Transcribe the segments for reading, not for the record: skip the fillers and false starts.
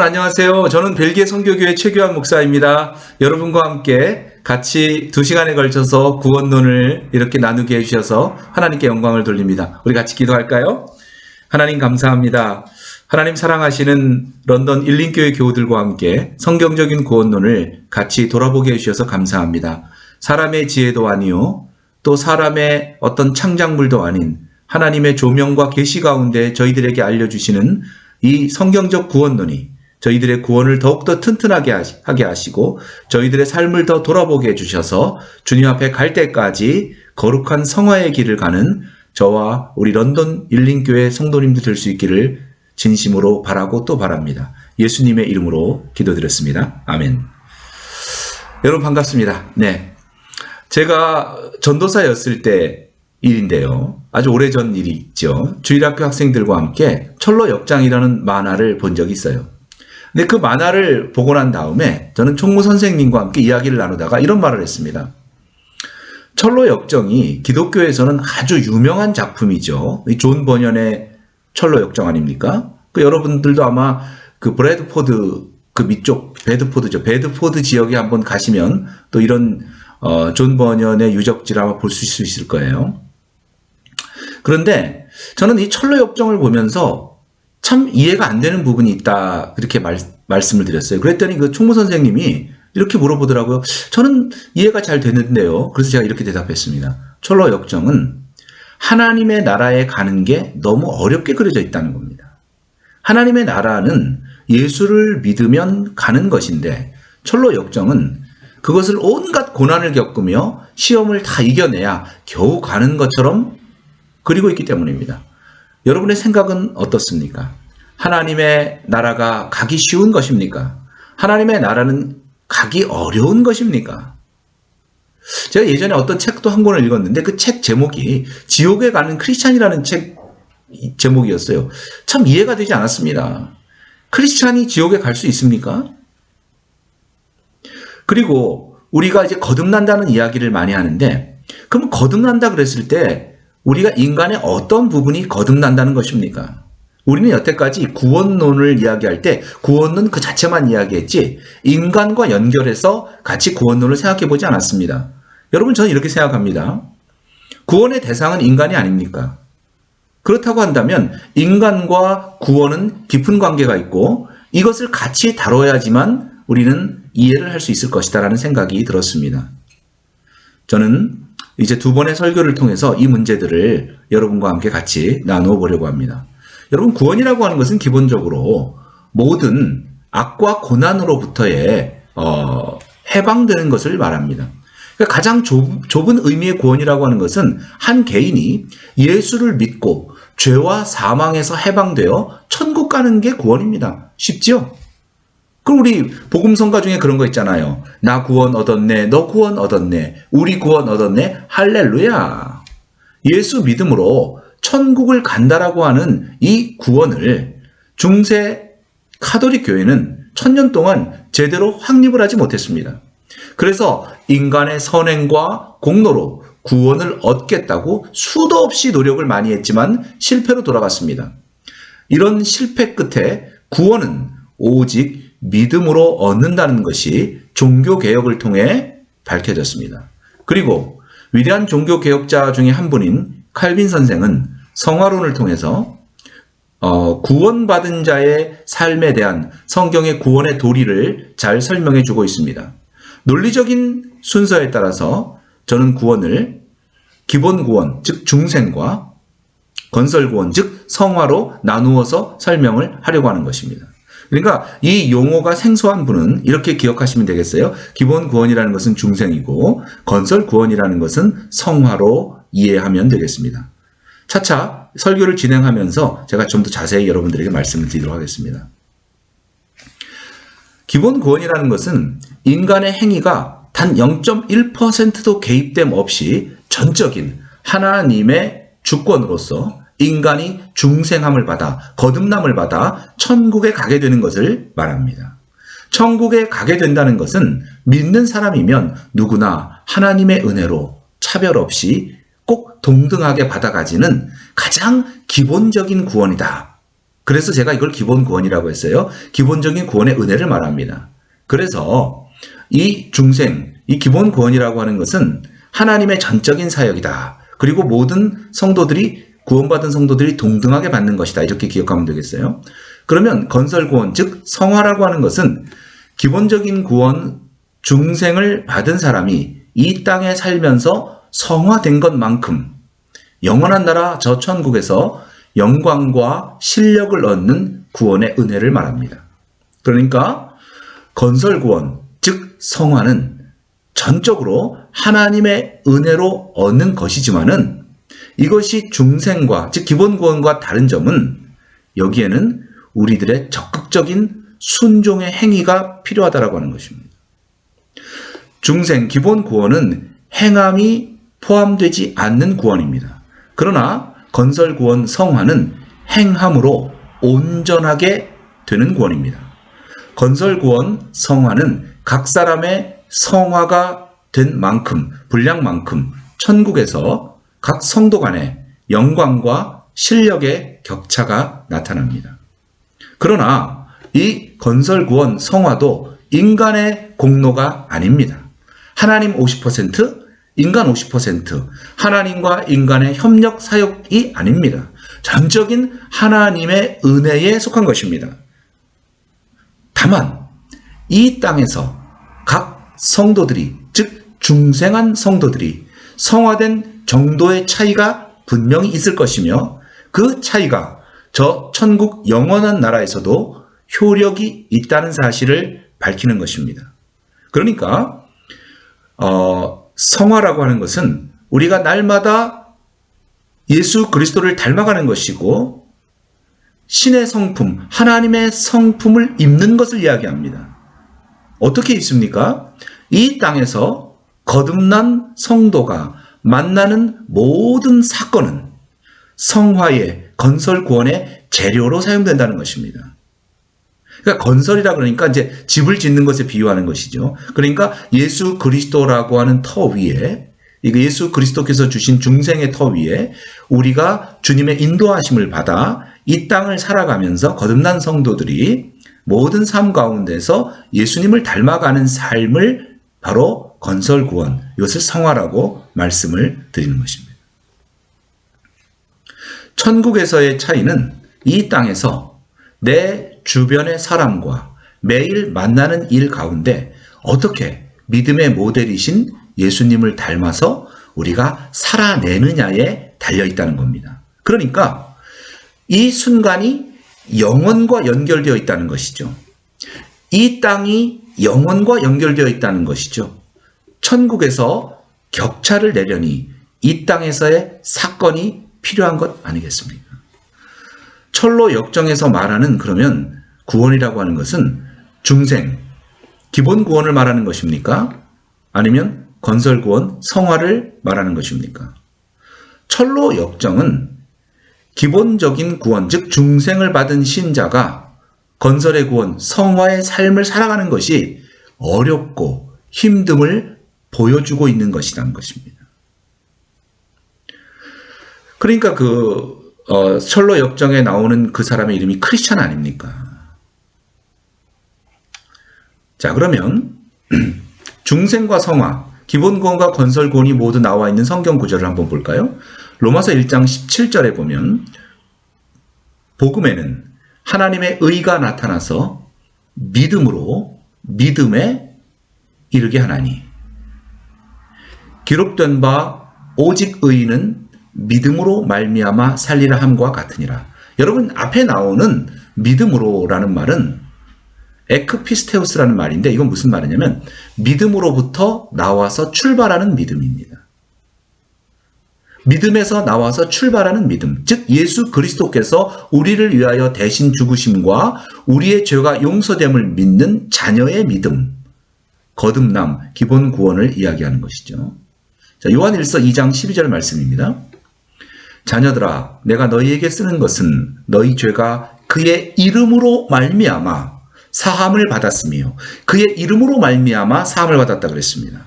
안녕하세요. 저는 벨기에 선교교회 최규환 목사입니다. 여러분과 함께 같이 2시간에 걸쳐서 구원론을 이렇게 나누게 해주셔서 하나님께 영광을 돌립니다. 우리 같이 기도할까요? 하나님 감사합니다. 하나님 사랑하시는 런던 일링교회 교우들과 함께 성경적인 구원론을 같이 돌아보게 해주셔서 감사합니다. 사람의 지혜도 아니요, 또 사람의 어떤 창작물도 아닌 하나님의 조명과 계시 가운데 저희들에게 알려주시는 이 성경적 구원론이 저희들의 구원을 더욱더 튼튼하게 하게 하시고 저희들의 삶을 더 돌아보게 해주셔서 주님 앞에 갈 때까지 거룩한 성화의 길을 가는 저와 우리 런던 일링교회 성도님들 될 수 있기를 진심으로 바라고 또 바랍니다. 예수님의 이름으로 기도드렸습니다. 아멘. 여러분 반갑습니다. 네, 제가 전도사였을 때 일인데요. 아주 오래전 일이 있죠. 주일학교 학생들과 함께 철로 역장이라는 만화를 본 적이 있어요. 근데 그 만화를 보고 난 다음에 저는 총무 선생님과 함께 이야기를 나누다가 이런 말을 했습니다. 철로 역정이 기독교에서는 아주 유명한 작품이죠. 존 버년의 철로 역정 아닙니까? 여러분들도 아마 그 브래드포드 그 밑쪽 배드포드 지역에 한번 가시면 또 이런 존 버년의 유적지를 아마 볼 수 있을 거예요. 그런데 저는 이 철로 역정을 보면서 참 이해가 안 되는 부분이 있다, 그렇게 말씀을 드렸어요. 그랬더니 그 총무 선생님이 이렇게 물어보더라고요. 저는 이해가 잘 되는데요. 그래서 제가 이렇게 대답했습니다. 철로 역정은 하나님의 나라에 가는 게 너무 어렵게 그려져 있다는 겁니다. 하나님의 나라는 예수를 믿으면 가는 것인데 철로 역정은 그것을 온갖 고난을 겪으며 시험을 다 이겨내야 겨우 가는 것처럼 그리고 있기 때문입니다. 여러분의 생각은 어떻습니까? 하나님의 나라가 가기 쉬운 것입니까? 하나님의 나라는 가기 어려운 것입니까? 제가 예전에 어떤 책도 한 권을 읽었는데 그 책 제목이 지옥에 가는 크리스찬이라는 책 제목이었어요. 참 이해가 되지 않았습니다. 크리스찬이 지옥에 갈 수 있습니까? 그리고 우리가 이제 거듭난다는 이야기를 많이 하는데, 그럼 거듭난다 그랬을 때 우리가 인간의 어떤 부분이 거듭난다는 것입니까? 우리는 여태까지 구원론을 이야기할 때 구원론 그 자체만 이야기했지 인간과 연결해서 같이 구원론을 생각해 보지 않았습니다. 여러분, 저는 이렇게 생각합니다. 구원의 대상은 인간이 아닙니까? 그렇다고 한다면 인간과 구원은 깊은 관계가 있고 이것을 같이 다뤄야지만 우리는 이해를 할 수 있을 것이다 라는 생각이 들었습니다. 저는 이제 2번의 설교를 통해서 이 문제들을 여러분과 함께 같이 나누어 보려고 합니다. 여러분, 구원이라고 하는 것은 기본적으로 모든 악과 고난으로부터의 해방되는 것을 말합니다. 그러니까 가장 좁은 의미의 구원이라고 하는 것은 한 개인이 예수를 믿고 죄와 사망에서 해방되어 천국 가는 게 구원입니다. 쉽죠? 그럼 우리 복음성가 중에 그런 거 있잖아요. 나 구원 얻었네, 너 구원 얻었네, 우리 구원 얻었네, 할렐루야. 예수 믿음으로 천국을 간다라고 하는 이 구원을 중세 카톨릭 교회는 1000년 동안 제대로 확립을 하지 못했습니다. 그래서 인간의 선행과 공로로 구원을 얻겠다고 수도 없이 노력을 많이 했지만 실패로 돌아갔습니다. 이런 실패 끝에 구원은 오직 믿음으로 얻는다는 것이 종교개혁을 통해 밝혀졌습니다. 그리고 위대한 종교개혁자 중에 한 분인 칼빈 선생은 성화론을 통해서 구원받은 자의 삶에 대한 성경의 구원의 도리를 잘 설명해 주고 있습니다. 논리적인 순서에 따라서 저는 구원을 기본 구원, 즉 중생과 건설 구원, 즉 성화로 나누어서 설명을 하려고 하는 것입니다. 그러니까 이 용어가 생소한 분은 이렇게 기억하시면 되겠어요. 기본 구원이라는 것은 중생이고 건설 구원이라는 것은 성화로 이해하면 되겠습니다. 차차 설교를 진행하면서 제가 좀 더 자세히 여러분들에게 말씀을 드리도록 하겠습니다. 기본 구원이라는 것은 인간의 행위가 단 0.1%도 개입됨 없이 전적인 하나님의 주권으로서 인간이 중생함을 받아 거듭남을 받아 천국에 가게 되는 것을 말합니다. 천국에 가게 된다는 것은 믿는 사람이면 누구나 하나님의 은혜로 차별 없이 꼭 동등하게 받아가지는 가장 기본적인 구원이다. 그래서 제가 이걸 기본 구원이라고 했어요. 기본적인 구원의 은혜를 말합니다. 그래서 이 중생, 이 기본 구원이라고 하는 것은 하나님의 전적인 사역이다. 그리고 모든 성도들이, 구원받은 성도들이 동등하게 받는 것이다. 이렇게 기억하면 되겠어요. 그러면 건설 구원, 즉 성화라고 하는 것은 기본적인 구원, 중생을 받은 사람이 이 땅에 살면서 성화된 것만큼 영원한 나라 저 천국에서 영광과 실력을 얻는 구원의 은혜를 말합니다. 그러니까 건설 구원, 즉 성화는 전적으로 하나님의 은혜로 얻는 것이지만은 이것이 중생과, 즉 기본 구원과 다른 점은 여기에는 우리들의 적극적인 순종의 행위가 필요하다라고 하는 것입니다. 중생, 기본 구원은 행함이 포함되지 않는 구원입니다. 그러나 건설 구원, 성화는 행함으로 온전하게 되는 구원입니다. 건설 구원, 성화는 각 사람의 성화가 된 만큼, 분량만큼 천국에서 각 성도 간의 영광과 실력의 격차가 나타납니다. 그러나 이 건설 구원, 성화도 인간의 공로가 아닙니다. 하나님 50%, 인간 50%, 하나님과 인간의 협력 사역이 아닙니다. 전적인 하나님의 은혜에 속한 것입니다. 다만 이 땅에서 각 성도들이, 즉 중생한 성도들이 성화된 정도의 차이가 분명히 있을 것이며 그 차이가 저 천국 영원한 나라에서도 효력이 있다는 사실을 밝히는 것입니다. 그러니까 성화라고 하는 것은 우리가 날마다 예수 그리스도를 닮아가는 것이고 신의 성품, 하나님의 성품을 입는 것을 이야기합니다. 어떻게 입습니까? 이 땅에서 거듭난 성도가 만나는 모든 사건은 성화의, 건설 구원의 재료로 사용된다는 것입니다. 그러니까 건설이라 그러니까 이제 집을 짓는 것에 비유하는 것이죠. 그러니까 예수 그리스도라고 하는 터 위에, 예수 그리스도께서 주신 중생의 터 위에 우리가 주님의 인도하심을 받아 이 땅을 살아가면서 거듭난 성도들이 모든 삶 가운데서 예수님을 닮아가는 삶을 바로 건설 구원, 이것을 성화라고 말씀을 드리는 것입니다. 천국에서의 차이는 이 땅에서 내 주변의 사람과 매일 만나는 일 가운데 어떻게 믿음의 모델이신 예수님을 닮아서 우리가 살아내느냐에 달려있다는 겁니다. 그러니까 이 순간이 영원과 연결되어 있다는 것이죠. 이 땅이 영원과 연결되어 있다는 것이죠. 천국에서 격차를 내려니 이 땅에서의 사건이 필요한 것 아니겠습니까? 철로 역정에서 말하는 그러면 구원이라고 하는 것은 중생, 기본 구원을 말하는 것입니까? 아니면 건설 구원, 성화를 말하는 것입니까? 철로 역정은 기본적인 구원, 즉 중생을 받은 신자가 건설의 구원, 성화의 삶을 살아가는 것이 어렵고 힘듦을 보여주고 있는 것이라는 것입니다. 그러니까 철로 역정에 나오는 그 사람의 이름이 크리스찬 아닙니까? 자, 그러면 중생과 성화, 기본 구원과 건설 구원이 모두 나와 있는 성경 구절을 한번 볼까요? 로마서 1장 17절에 보면 복음에는 하나님의 의가 나타나서 믿음으로 믿음에 이르게 하나니 기록된 바 오직 의인은 믿음으로 말미암아 살리라 함과 같으니라. 여러분 앞에 나오는 믿음으로라는 말은 에크피스테우스라는 말인데 이건 무슨 말이냐면 믿음으로부터 나와서 출발하는 믿음입니다. 믿음에서 나와서 출발하는 믿음, 즉 예수 그리스도께서 우리를 위하여 대신 죽으심과 우리의 죄가 용서됨을 믿는 자녀의 믿음, 거듭남, 기본 구원을 이야기하는 것이죠. 자, 요한일서 2장 12절 말씀입니다. 자녀들아, 내가 너희에게 쓰는 것은 너희 죄가 그의 이름으로 말미암아 사함을 받았으며 그의 이름으로 말미암아 사함을 받았다 그랬습니다.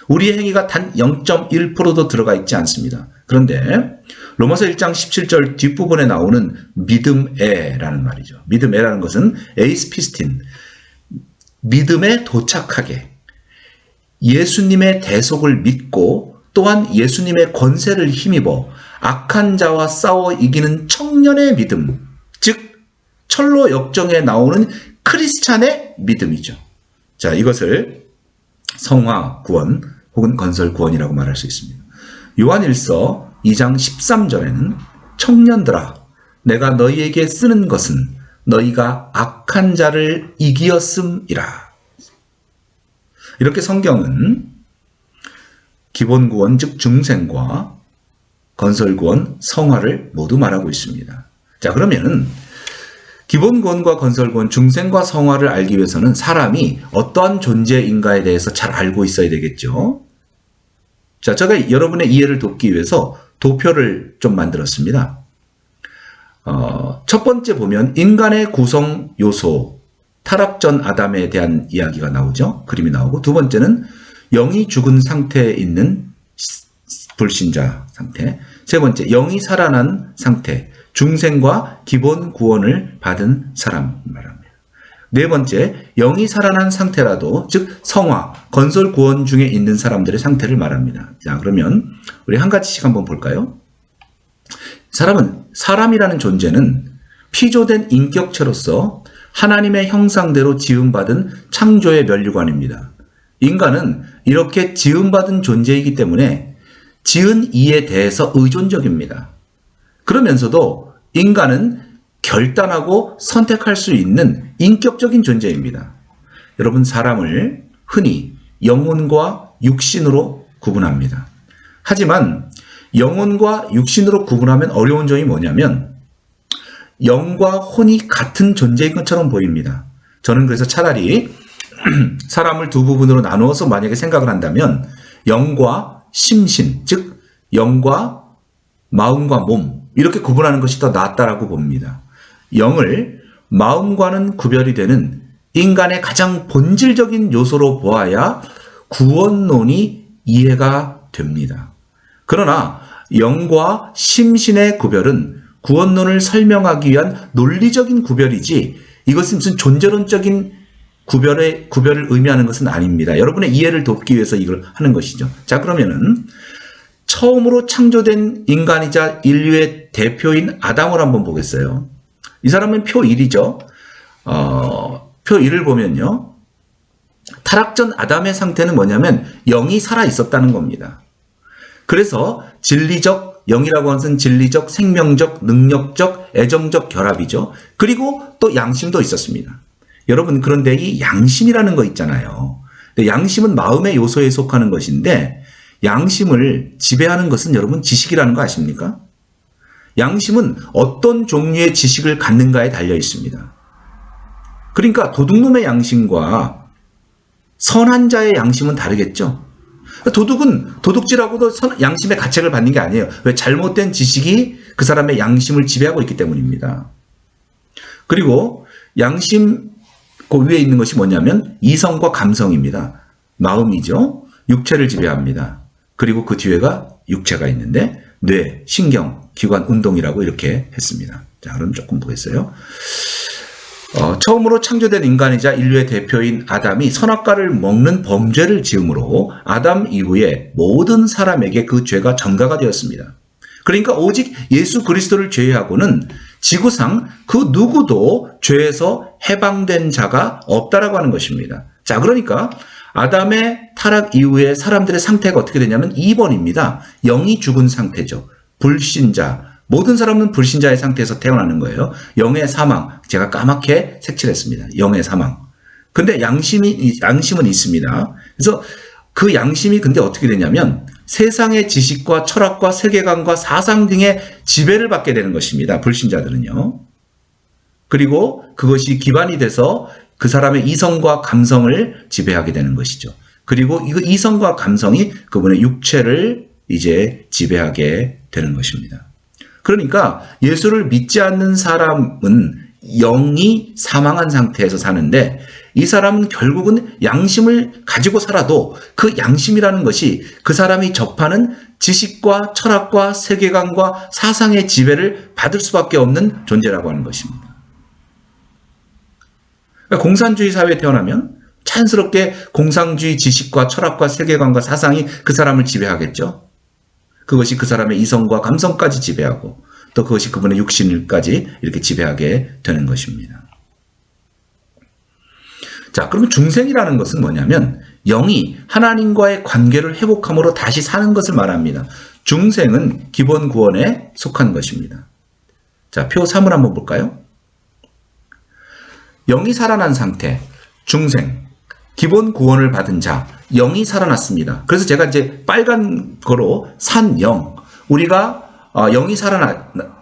우리의 행위가 단 0.1%도 들어가 있지 않습니다. 그런데 로마서 1장 17절 뒷부분에 나오는 믿음에라는 말이죠. 믿음에라는 것은 에이스피스틴, 믿음에 도착하게, 예수님의 대속을 믿고 또한 예수님의 권세를 힘입어 악한 자와 싸워 이기는 청년의 믿음, 즉 철로 역정에 나오는 크리스찬의 믿음이죠. 자, 이것을 성화 구원 혹은 건설 구원이라고 말할 수 있습니다. 요한일서 2장 13절에는 청년들아 내가 너희에게 쓰는 것은 너희가 악한 자를 이기었음이라. 이렇게 성경은 기본 구원 즉 중생과 건설 구원, 성화를 모두 말하고 있습니다. 자, 그러면 기본 구원과 건설 구원, 중생과 성화를 알기 위해서는 사람이 어떠한 존재인가에 대해서 잘 알고 있어야 되겠죠. 자, 제가 여러분의 이해를 돕기 위해서 도표를 좀 만들었습니다. 첫 번째 보면 인간의 구성 요소, 타락 전 아담에 대한 이야기가 나오죠. 그림이 나오고, 두 번째는 영이 죽은 상태에 있는 불신자 상태, 세 번째 영이 살아난 상태, 중생과 기본 구원을 받은 사람 말합니다. 네 번째, 영이 살아난 상태라도 즉 성화, 건설 구원 중에 있는 사람들의 상태를 말합니다. 자, 그러면 우리 한 가지씩 한번 볼까요? 사람이라는 존재는 피조된 인격체로서 하나님의 형상대로 지음받은 창조의 면류관입니다. 인간은 이렇게 지음받은 존재이기 때문에 지은 이에 대해서 의존적입니다. 그러면서도 인간은 결단하고 선택할 수 있는 인격적인 존재입니다. 여러분, 사람을 흔히 영혼과 육신으로 구분합니다. 하지만 영혼과 육신으로 구분하면 어려운 점이 뭐냐면 영과 혼이 같은 존재인 것처럼 보입니다. 저는 그래서 차라리 사람을 두 부분으로 나누어서 만약에 생각을 한다면 영과 심신, 즉 영과 마음과 몸 이렇게 구분하는 것이 더 낫다라고 봅니다. 영을 마음과는 구별이 되는 인간의 가장 본질적인 요소로 보아야 구원론이 이해가 됩니다. 그러나 영과 심신의 구별은 구원론을 설명하기 위한 논리적인 구별이지 이것은 무슨 존재론적인 구별을 의미하는 것은 아닙니다. 여러분의 이해를 돕기 위해서 이걸 하는 것이죠. 자, 그러면은 처음으로 창조된 인간이자 인류의 대표인 아담을 한번 보겠어요. 이 사람은 표 1이죠. 표 1을 보면요. 타락전 아담의 상태는 뭐냐면 영이 살아 있었다는 겁니다. 그래서 진리적, 영이라고 하는 것은 진리적, 생명적, 능력적, 애정적 결합이죠. 그리고 또 양심도 있었습니다. 여러분, 그런데 이 양심이라는 거 있잖아요. 양심은 마음의 요소에 속하는 것인데 양심을 지배하는 것은 여러분 지식이라는 거 아십니까? 양심은 어떤 종류의 지식을 갖는가에 달려 있습니다. 그러니까 도둑놈의 양심과 선한 자의 양심은 다르겠죠. 도둑은 도둑질하고도 양심의 가책을 받는 게 아니에요. 왜? 잘못된 지식이 그 사람의 양심을 지배하고 있기 때문입니다. 그리고 양심 그 위에 있는 것이 뭐냐면 이성과 감성입니다. 마음이죠. 육체를 지배합니다. 그리고 그 뒤에가 육체가 있는데 뇌, 신경, 기관, 운동이라고 이렇게 했습니다. 자, 그럼 조금 보겠어요. 처음으로 창조된 인간이자 인류의 대표인 아담이 선악과를 먹는 범죄를 지음으로 아담 이후에 모든 사람에게 그 죄가 전가가 되었습니다. 그러니까 오직 예수 그리스도를 제외하고는 지구상 그 누구도 죄에서 해방된 자가 없다라고 하는 것입니다. 자, 그러니까 아담의 타락 이후에 사람들의 상태가 어떻게 되냐면 2번입니다. 영이 죽은 상태죠. 불신자. 모든 사람은 불신자의 상태에서 태어나는 거예요. 영의 사망. 제가 까맣게 색칠했습니다. 영의 사망. 근데 양심은 있습니다. 그래서 그 양심이 근데 어떻게 되냐면 세상의 지식과 철학과 세계관과 사상 등의 지배를 받게 되는 것입니다. 불신자들은요. 그리고 그것이 기반이 돼서 그 사람의 이성과 감성을 지배하게 되는 것이죠. 그리고 이 이성과 감성이 그분의 육체를 이제 지배하게 되는 것입니다. 그러니까 예수를 믿지 않는 사람은 영이 사망한 상태에서 사는데 이 사람은 결국은 양심을 가지고 살아도 그 양심이라는 것이 그 사람이 접하는 지식과 철학과 세계관과 사상의 지배를 받을 수밖에 없는 존재라고 하는 것입니다. 그러니까 공산주의 사회에 태어나면 자연스럽게 공산주의 지식과 철학과 세계관과 사상이 그 사람을 지배하겠죠. 그것이 그 사람의 이성과 감성까지 지배하고 또 그것이 그분의 육신까지 이렇게 지배하게 되는 것입니다. 자, 그러면 중생이라는 것은 뭐냐면 영이 하나님과의 관계를 회복함으로 다시 사는 것을 말합니다. 중생은 기본 구원에 속한 것입니다. 자, 표 3을 한번 볼까요? 영이 살아난 상태, 중생, 기본 구원을 받은 자, 영이 살아났습니다. 그래서 제가 이제 빨간 거로 산 영, 우리가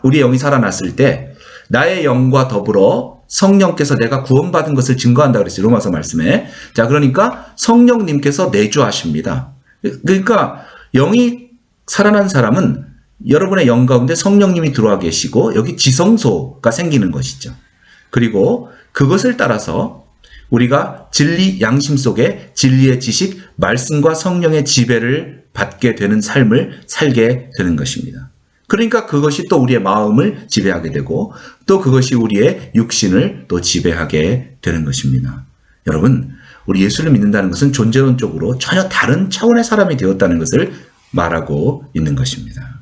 우리의 영이 살아났을 때 나의 영과 더불어 성령께서 내가 구원받은 것을 증거한다 그랬어요. 로마서 말씀에. 자, 그러니까 성령님께서 내주하십니다. 그러니까 영이 살아난 사람은 여러분의 영 가운데 성령님이 들어와 계시고 여기 지성소가 생기는 것이죠. 그리고 그것을 따라서 우리가 진리 양심 속에 진리의 지식, 말씀과 성령의 지배를 받게 되는 삶을 살게 되는 것입니다. 그러니까 그것이 또 우리의 마음을 지배하게 되고 또 그것이 우리의 육신을 또 지배하게 되는 것입니다. 여러분, 우리 예수를 믿는다는 것은 존재론적으로 전혀 다른 차원의 사람이 되었다는 것을 말하고 있는 것입니다.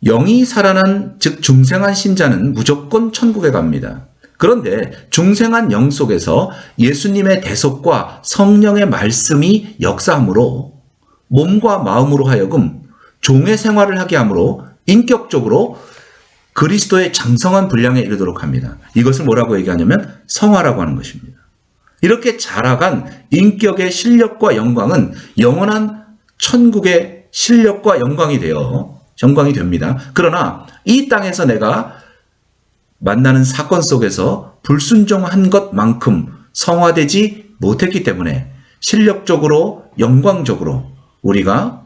영이 살아난 즉 중생한 신자는 무조건 천국에 갑니다. 그런데 중생한 영 속에서 예수님의 대속과 성령의 말씀이 역사함으로 몸과 마음으로 하여금 종의 생활을 하게 하므로 인격적으로 그리스도의 장성한 분량에 이르도록 합니다. 이것을 뭐라고 얘기하냐면 성화라고 하는 것입니다. 이렇게 자라간 인격의 실력과 영광은 영원한 천국의 실력과 영광이 됩니다. 그러나 이 땅에서 내가 만나는 사건 속에서 불순종한 것만큼 성화되지 못했기 때문에 실력적으로 영광적으로 우리가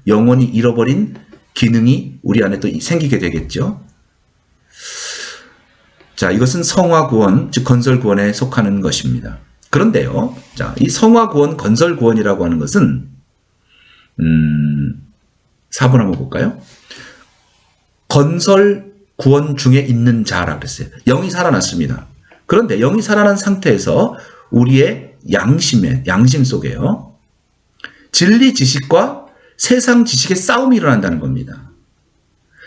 영원히 잃어버린 기능이 우리 안에 또 생기게 되겠죠. 자, 이것은 성화구원, 즉 건설구원에 속하는 것입니다. 그런데요, 자, 이 성화구원, 건설구원이라고 하는 것은 4번 한번 볼까요? 건설구원 중에 있는 자라고 그랬어요. 영이 살아났습니다. 그런데 영이 살아난 상태에서 우리의 양심 속에요. 진리 지식과 세상 지식의 싸움이 일어난다는 겁니다.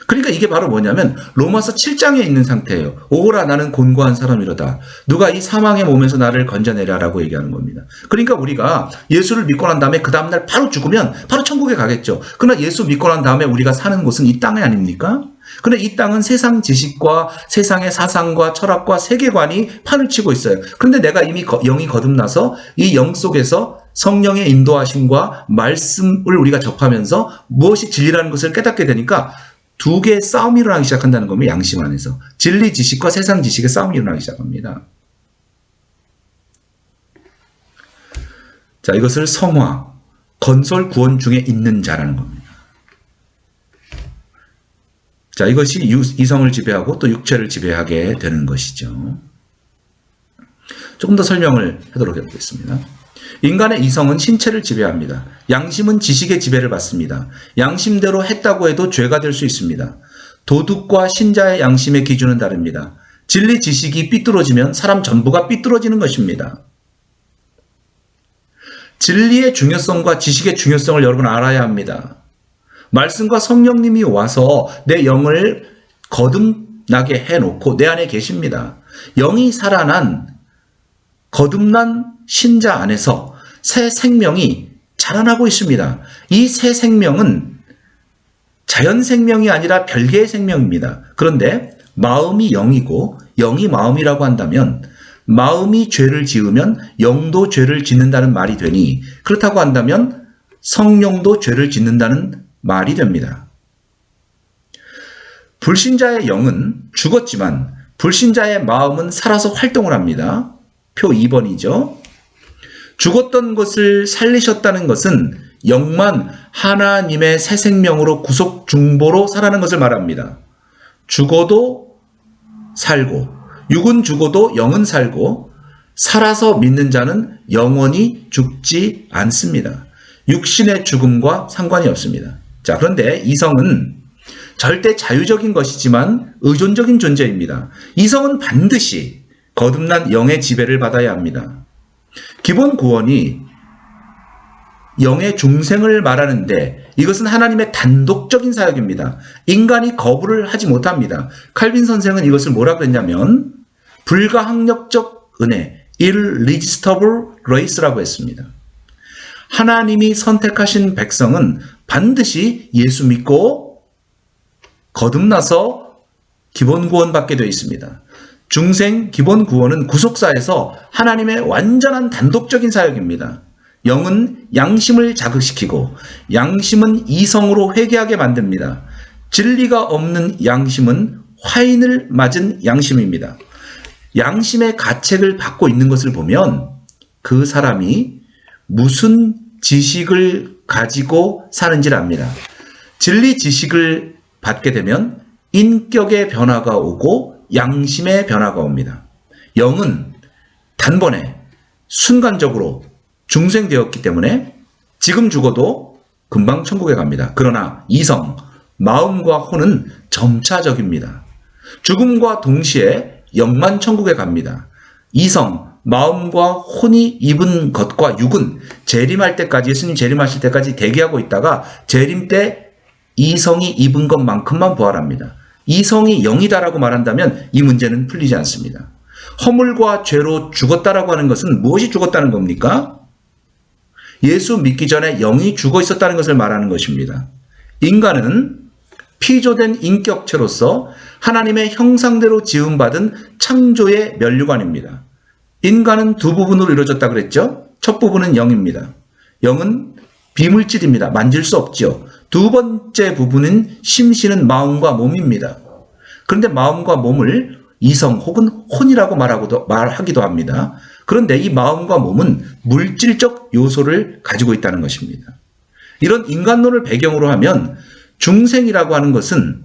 그러니까 이게 바로 뭐냐면 로마서 7장에 있는 상태예요. 오라 나는 곤고한 사람이로다. 누가 이 사망의 몸에서 나를 건져내라라고 얘기하는 겁니다. 그러니까 우리가 예수를 믿고 난 다음에 그 다음날 바로 죽으면 바로 천국에 가겠죠. 그러나 예수 믿고 난 다음에 우리가 사는 곳은 이 땅이 아닙니까? 그런데 이 땅은 세상 지식과 세상의 사상과 철학과 세계관이 판을 치고 있어요. 그런데 내가 이미 영이 거듭나서 이 영 속에서 성령의 인도하심과 말씀을 우리가 접하면서 무엇이 진리라는 것을 깨닫게 되니까 두 개의 싸움이 일어나기 시작한다는 겁니다. 양심 안에서. 진리 지식과 세상 지식의 싸움이 일어나기 시작합니다. 자, 이것을 성화, 건설 구원 중에 있는 자라는 겁니다. 자, 이것이 이성을 지배하고 또 육체를 지배하게 되는 것이죠. 조금 더 설명을 하도록 해보겠습니다. 인간의 이성은 신체를 지배합니다. 양심은 지식의 지배를 받습니다. 양심대로 했다고 해도 죄가 될 수 있습니다. 도덕과 신자의 양심의 기준은 다릅니다. 진리 지식이 삐뚤어지면 사람 전부가 삐뚤어지는 것입니다. 진리의 중요성과 지식의 중요성을 여러분 알아야 합니다. 말씀과 성령님이 와서 내 영을 거듭나게 해놓고 내 안에 계십니다. 영이 살아난 거듭난 신자 안에서 새 생명이 자라나고 있습니다. 이 새 생명은 자연 생명이 아니라 별개의 생명입니다. 그런데 마음이 영이고 영이 마음이라고 한다면 마음이 죄를 지으면 영도 죄를 짓는다는 말이 되니 그렇다고 한다면 성령도 죄를 짓는다는 말이 됩니다. 불신자의 영은 죽었지만 불신자의 마음은 살아서 활동을 합니다. 표 2번이죠. 죽었던 것을 살리셨다는 것은 영만 하나님의 새 생명으로 구속 중보로 살아나는 것을 말합니다. 죽어도 살고, 육은 죽어도 영은 살고, 살아서 믿는 자는 영원히 죽지 않습니다. 육신의 죽음과 상관이 없습니다. 자, 그런데 이성은 절대 자유적인 것이지만 의존적인 존재입니다. 이성은 반드시 거듭난 영의 지배를 받아야 합니다. 기본 구원이 영의 중생을 말하는데 이것은 하나님의 단독적인 사역입니다. 인간이 거부를 하지 못합니다. 칼빈 선생은 이것을 뭐라 그랬냐면 불가항력적 은혜, irresistible grace라고 했습니다. 하나님이 선택하신 백성은 반드시 예수 믿고 거듭나서 기본 구원 받게 되어 있습니다. 중생 기본 구원은 구속사에서 하나님의 완전한 단독적인 사역입니다. 영은 양심을 자극시키고 양심은 이성으로 회개하게 만듭니다. 진리가 없는 양심은 화인을 맞은 양심입니다. 양심의 가책을 받고 있는 것을 보면 그 사람이 무슨 지식을 가지고 사는지를 압니다. 진리 지식을 받게 되면 인격의 변화가 오고 양심의 변화가 옵니다. 영은 단번에 순간적으로 중생되었기 때문에 지금 죽어도 금방 천국에 갑니다. 그러나 이성, 마음과 혼은 점차적입니다. 죽음과 동시에 영만 천국에 갑니다. 이성, 마음과 혼이 입은 것과 육은 재림할 때까지, 예수님 재림하실 때까지 대기하고 있다가 재림 때 이성이 입은 것만큼만 부활합니다. 이성이 영이다라고 말한다면 이 문제는 풀리지 않습니다. 허물과 죄로 죽었다라고 하는 것은 무엇이 죽었다는 겁니까? 예수 믿기 전에 영이 죽어 있었다는 것을 말하는 것입니다. 인간은 피조된 인격체로서 하나님의 형상대로 지음받은 창조의 면류관입니다. 인간은 두 부분으로 이루어졌다 그랬죠? 첫 부분은 영입니다. 영은 비물질입니다. 만질 수 없지요. 두 번째 부분은 심신은 마음과 몸입니다. 그런데 마음과 몸을 이성 혹은 혼이라고 말하기도 합니다. 그런데 이 마음과 몸은 물질적 요소를 가지고 있다는 것입니다. 이런 인간론을 배경으로 하면 중생이라고 하는 것은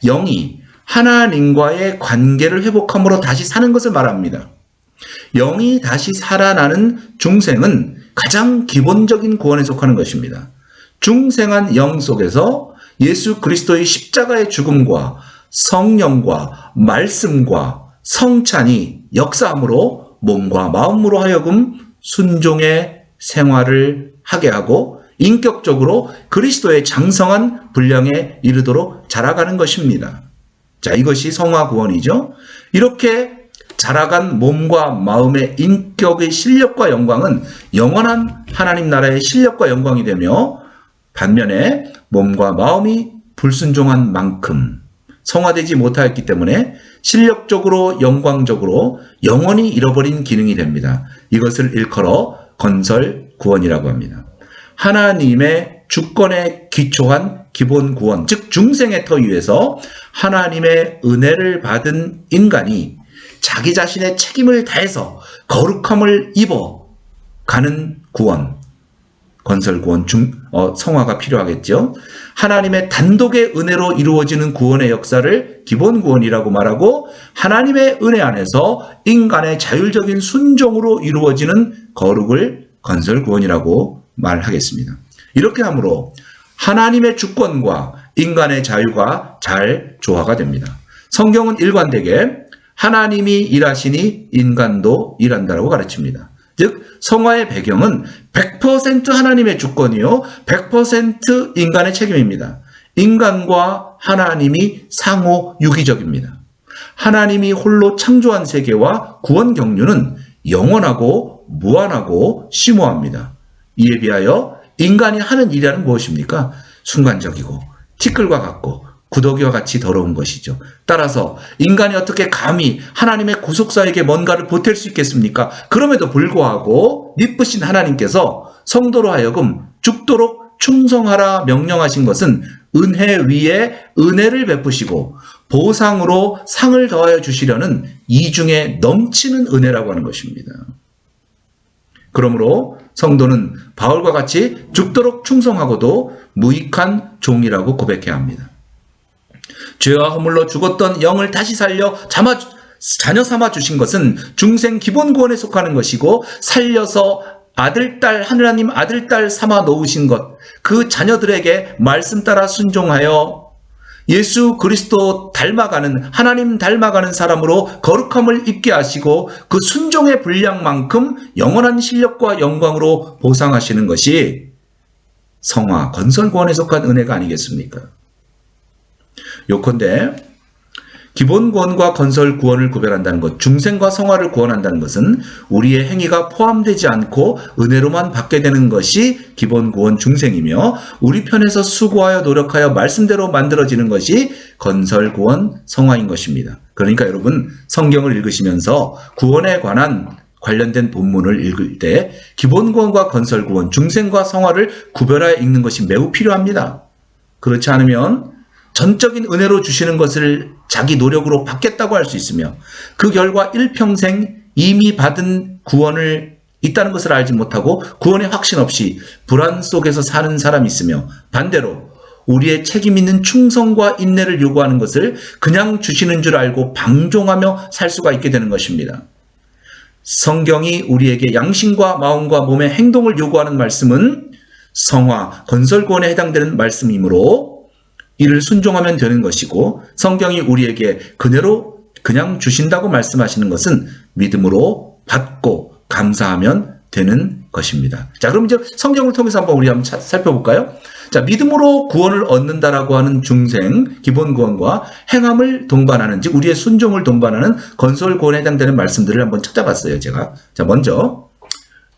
영이 하나님과의 관계를 회복함으로 다시 사는 것을 말합니다. 영이 다시 살아나는 중생은 가장 기본적인 구원에 속하는 것입니다. 중생한 영 속에서 예수 그리스도의 십자가의 죽음과 성령과 말씀과 성찬이 역사함으로 몸과 마음으로 하여금 순종의 생활을 하게 하고 인격적으로 그리스도의 장성한 분량에 이르도록 자라가는 것입니다. 자, 이것이 성화 구원이죠. 이렇게 자라간 몸과 마음의 인격의 실력과 영광은 영원한 하나님 나라의 실력과 영광이 되며 반면에 몸과 마음이 불순종한 만큼 성화되지 못하였기 때문에 실력적으로 영광적으로 영원히 잃어버린 기능이 됩니다. 이것을 일컬어 건설 구원이라고 합니다. 하나님의 주권에 기초한 기본 구원, 즉 중생의 터 위에서 하나님의 은혜를 받은 인간이 자기 자신의 책임을 다해서 거룩함을 입어 가는 구원, 건설 구원, 성화가 필요하겠죠. 하나님의 단독의 은혜로 이루어지는 구원의 역사를 기본 구원이라고 말하고 하나님의 은혜 안에서 인간의 자율적인 순종으로 이루어지는 거룩을 건설 구원이라고 말하겠습니다. 이렇게 함으로 하나님의 주권과 인간의 자유가 잘 조화가 됩니다. 성경은 일관되게 하나님이 일하시니 인간도 일한다라고 가르칩니다. 즉 성화의 배경은 100% 하나님의 주권이요 100% 인간의 책임입니다. 인간과 하나님이 상호 유기적입니다. 하나님이 홀로 창조한 세계와 구원 경륜은 영원하고 무한하고 심오합니다. 이에 비하여 인간이 하는 일이란 무엇입니까? 순간적이고 티끌과 같고 구더기와 같이 더러운 것이죠. 따라서 인간이 어떻게 감히 하나님의 구속사에게 뭔가를 보탤 수 있겠습니까? 그럼에도 불구하고 미쁘신 하나님께서 성도로 하여금 죽도록 충성하라 명령하신 것은 은혜 위에 은혜를 베푸시고 보상으로 상을 더하여 주시려는 이중에 넘치는 은혜라고 하는 것입니다. 그러므로 성도는 바울과 같이 죽도록 충성하고도 무익한 종이라고 고백해야 합니다. 죄와 허물로 죽었던 영을 다시 살려 자녀 삼아 주신 것은 중생 기본 구원에 속하는 것이고, 살려서 하나님 아들, 딸 삼아 놓으신 것, 그 자녀들에게 말씀 따라 순종하여 예수 그리스도 닮아가는, 하나님 닮아가는 사람으로 거룩함을 입게 하시고 그 순종의 분량만큼 영원한 실력과 영광으로 보상하시는 것이 성화, 건설 구원에 속한 은혜가 아니겠습니까? 요컨대 기본 구원과 건설 구원을 구별한다는 것, 중생과 성화를 구원한다는 것은 우리의 행위가 포함되지 않고 은혜로만 받게 되는 것이 기본 구원 중생이며, 우리 편에서 수고하여 노력하여 말씀대로 만들어지는 것이 건설 구원 성화인 것입니다. 그러니까 여러분, 성경을 읽으시면서 구원에 관련된 본문을 읽을 때 기본 구원과 건설 구원, 중생과 성화를 구별하여 읽는 것이 매우 필요합니다. 그렇지 않으면 전적인 은혜로 주시는 것을 자기 노력으로 받겠다고 할 수 있으며, 그 결과 일평생 이미 받은 구원을 있다는 것을 알지 못하고 구원의 확신 없이 불안 속에서 사는 사람이 있으며, 반대로 우리의 책임 있는 충성과 인내를 요구하는 것을 그냥 주시는 줄 알고 방종하며 살 수가 있게 되는 것입니다. 성경이 우리에게 양심과 마음과 몸의 행동을 요구하는 말씀은 성화, 건설 구원에 해당되는 말씀이므로 이를 순종하면 되는 것이고, 성경이 우리에게 그대로 그냥 주신다고 말씀하시는 것은 믿음으로 받고 감사하면 되는 것입니다. 자, 그럼 이제 성경을 통해서 우리 한번 살펴볼까요? 자, 믿음으로 구원을 얻는다라고 하는 중생, 기본 구원과 행함을 동반하는, 즉 우리의 순종을 동반하는 건설 구원에 해당되는 말씀들을 한번 찾아봤어요, 제가. 자, 먼저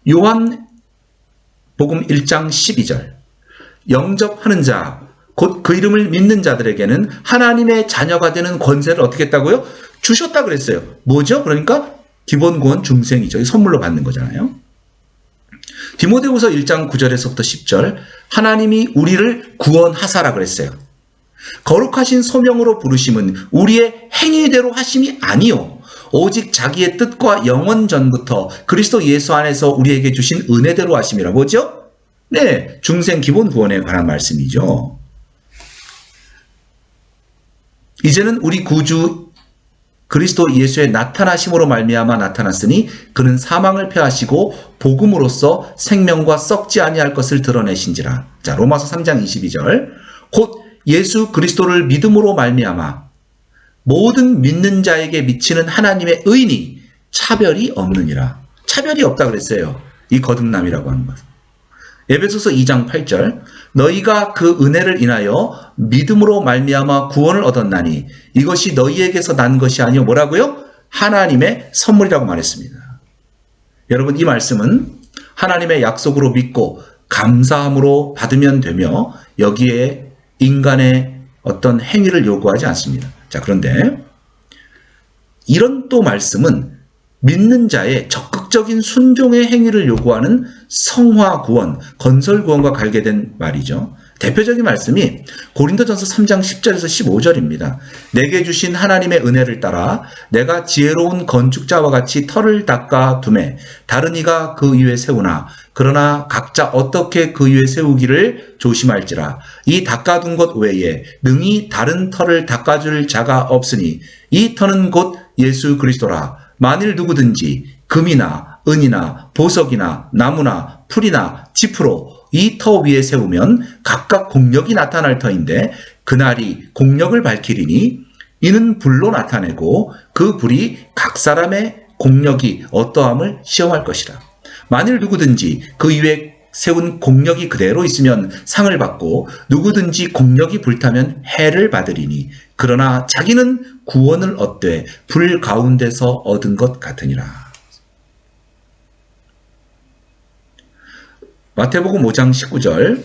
요한 복음 1장 12절. 영접하는 자, 곧 그 이름을 믿는 자들에게는 하나님의 자녀가 되는 권세를 어떻게 했다고요? 주셨다 그랬어요. 뭐죠? 그러니까 기본 구원 중생이죠. 선물로 받는 거잖아요. 디모데후서 1장 9절에서부터 10절, 하나님이 우리를 구원하사라 그랬어요. 거룩하신 소명으로 부르심은 우리의 행위대로 하심이 아니요, 오직 자기의 뜻과 영원 전부터 그리스도 예수 안에서 우리에게 주신 은혜대로 하심이라. 뭐죠? 네, 중생 기본 구원에 관한 말씀이죠. 이제는 우리 구주 그리스도 예수의 나타나심으로 말미암아 나타났으니 그는 사망을 패하시고 복음으로써 생명과 썩지 아니할 것을 드러내신지라. 자, 로마서 3장 22절. 곧 예수 그리스도를 믿음으로 말미암아 모든 믿는 자에게 미치는 하나님의 의인이 차별이 없느니라. 차별이 없다 그랬어요. 이 거듭남이라고 하는 것. 에베소서 2장 8절. 너희가 그 은혜를 인하여 믿음으로 말미암아 구원을 얻었나니 이것이 너희에게서 난 것이 아니요, 뭐라고요? 하나님의 선물이라고 말했습니다. 여러분, 이 말씀은 하나님의 약속으로 믿고 감사함으로 받으면 되며, 여기에 인간의 어떤 행위를 요구하지 않습니다. 자, 그런데 이런 또 말씀은 믿는 자의 적극적인 순종의 행위를 요구하는 성화 구원, 건설 구원과 관계된 말이죠. 대표적인 말씀이 고린도전서 3장 10절에서 15절입니다. 내게 주신 하나님의 은혜를 따라 내가 지혜로운 건축자와 같이 터를 닦아 두매 다른 이가 그 위에 세우나 그러나 각자 어떻게 그 위에 세우기를 조심할지라. 이 닦아둔 것 외에 능히 다른 터를 닦아줄 자가 없으니 이 터는 곧 예수 그리스도라. 만일 누구든지 금이나 은이나 보석이나 나무나 풀이나 지프로 이 터 위에 세우면 각각 공력이 나타날 터인데 그날이 공력을 밝히리니 이는 불로 나타내고 그 불이 각 사람의 공력이 어떠함을 시험할 것이라. 만일 누구든지 그 위에 세운 공력이 그대로 있으면 상을 받고 누구든지 공력이 불타면 해를 받으리니 그러나 자기는 구원을 얻되 불 가운데서 얻은 것 같으니라. 마태복음 5장 19절.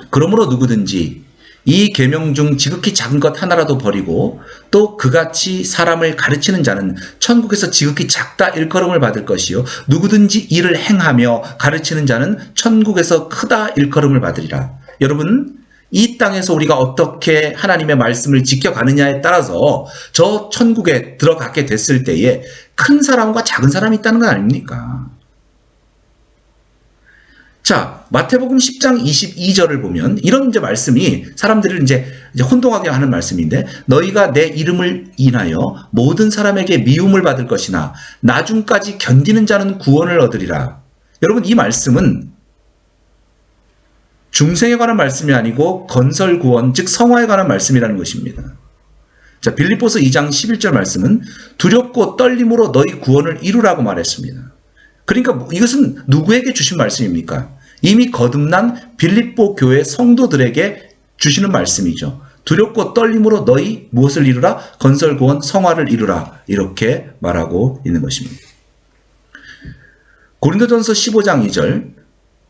그러므로 누구든지 이 계명 중 지극히 작은 것 하나라도 버리고 또 그같이 사람을 가르치는 자는 천국에서 지극히 작다 일컬음을 받을 것이요 누구든지 이를 행하며 가르치는 자는 천국에서 크다 일컬음을 받으리라. 여러분, 이 땅에서 우리가 어떻게 하나님의 말씀을 지켜가느냐에 따라서 저 천국에 들어가게 됐을 때에 큰 사람과 작은 사람이 있다는 건 아닙니까? 자, 마태복음 10장 22절을 보면 이런 이제 말씀이 사람들을 이제 혼동하게 하는 말씀인데, 너희가 내 이름을 인하여 모든 사람에게 미움을 받을 것이나 나중까지 견디는 자는 구원을 얻으리라. 여러분, 이 말씀은 중생에 관한 말씀이 아니고 건설 구원, 즉 성화에 관한 말씀이라는 것입니다. 자, 빌립보서 2장 11절 말씀은 두렵고 떨림으로 너희 구원을 이루라고 말했습니다. 그러니까 이것은 누구에게 주신 말씀입니까? 이미 거듭난 빌립보 교회 성도들에게 주시는 말씀이죠. 두렵고 떨림으로 너희 무엇을 이루라? 건설 구원 성화를 이루라. 이렇게 말하고 있는 것입니다. 고린도전서 15장 2절,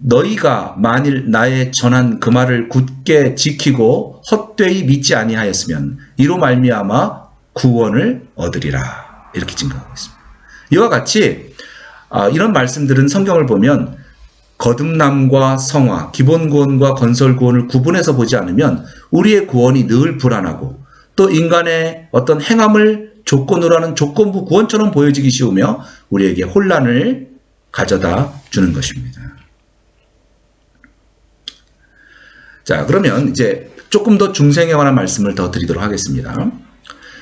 너희가 만일 나의 전한 그 말을 굳게 지키고 헛되이 믿지 아니하였으면 이로 말미암아 구원을 얻으리라. 이렇게 증거하고 있습니다. 이와 같이 이런 말씀들은 성경을 보면 거듭남과 성화, 기본 구원과 건설 구원을 구분해서 보지 않으면 우리의 구원이 늘 불안하고, 또 인간의 어떤 행함을 조건으로 하는 조건부 구원처럼 보여지기 쉬우며 우리에게 혼란을 가져다 주는 것입니다. 자, 그러면 이제 조금 더 중생에 관한 말씀을 더 드리도록 하겠습니다.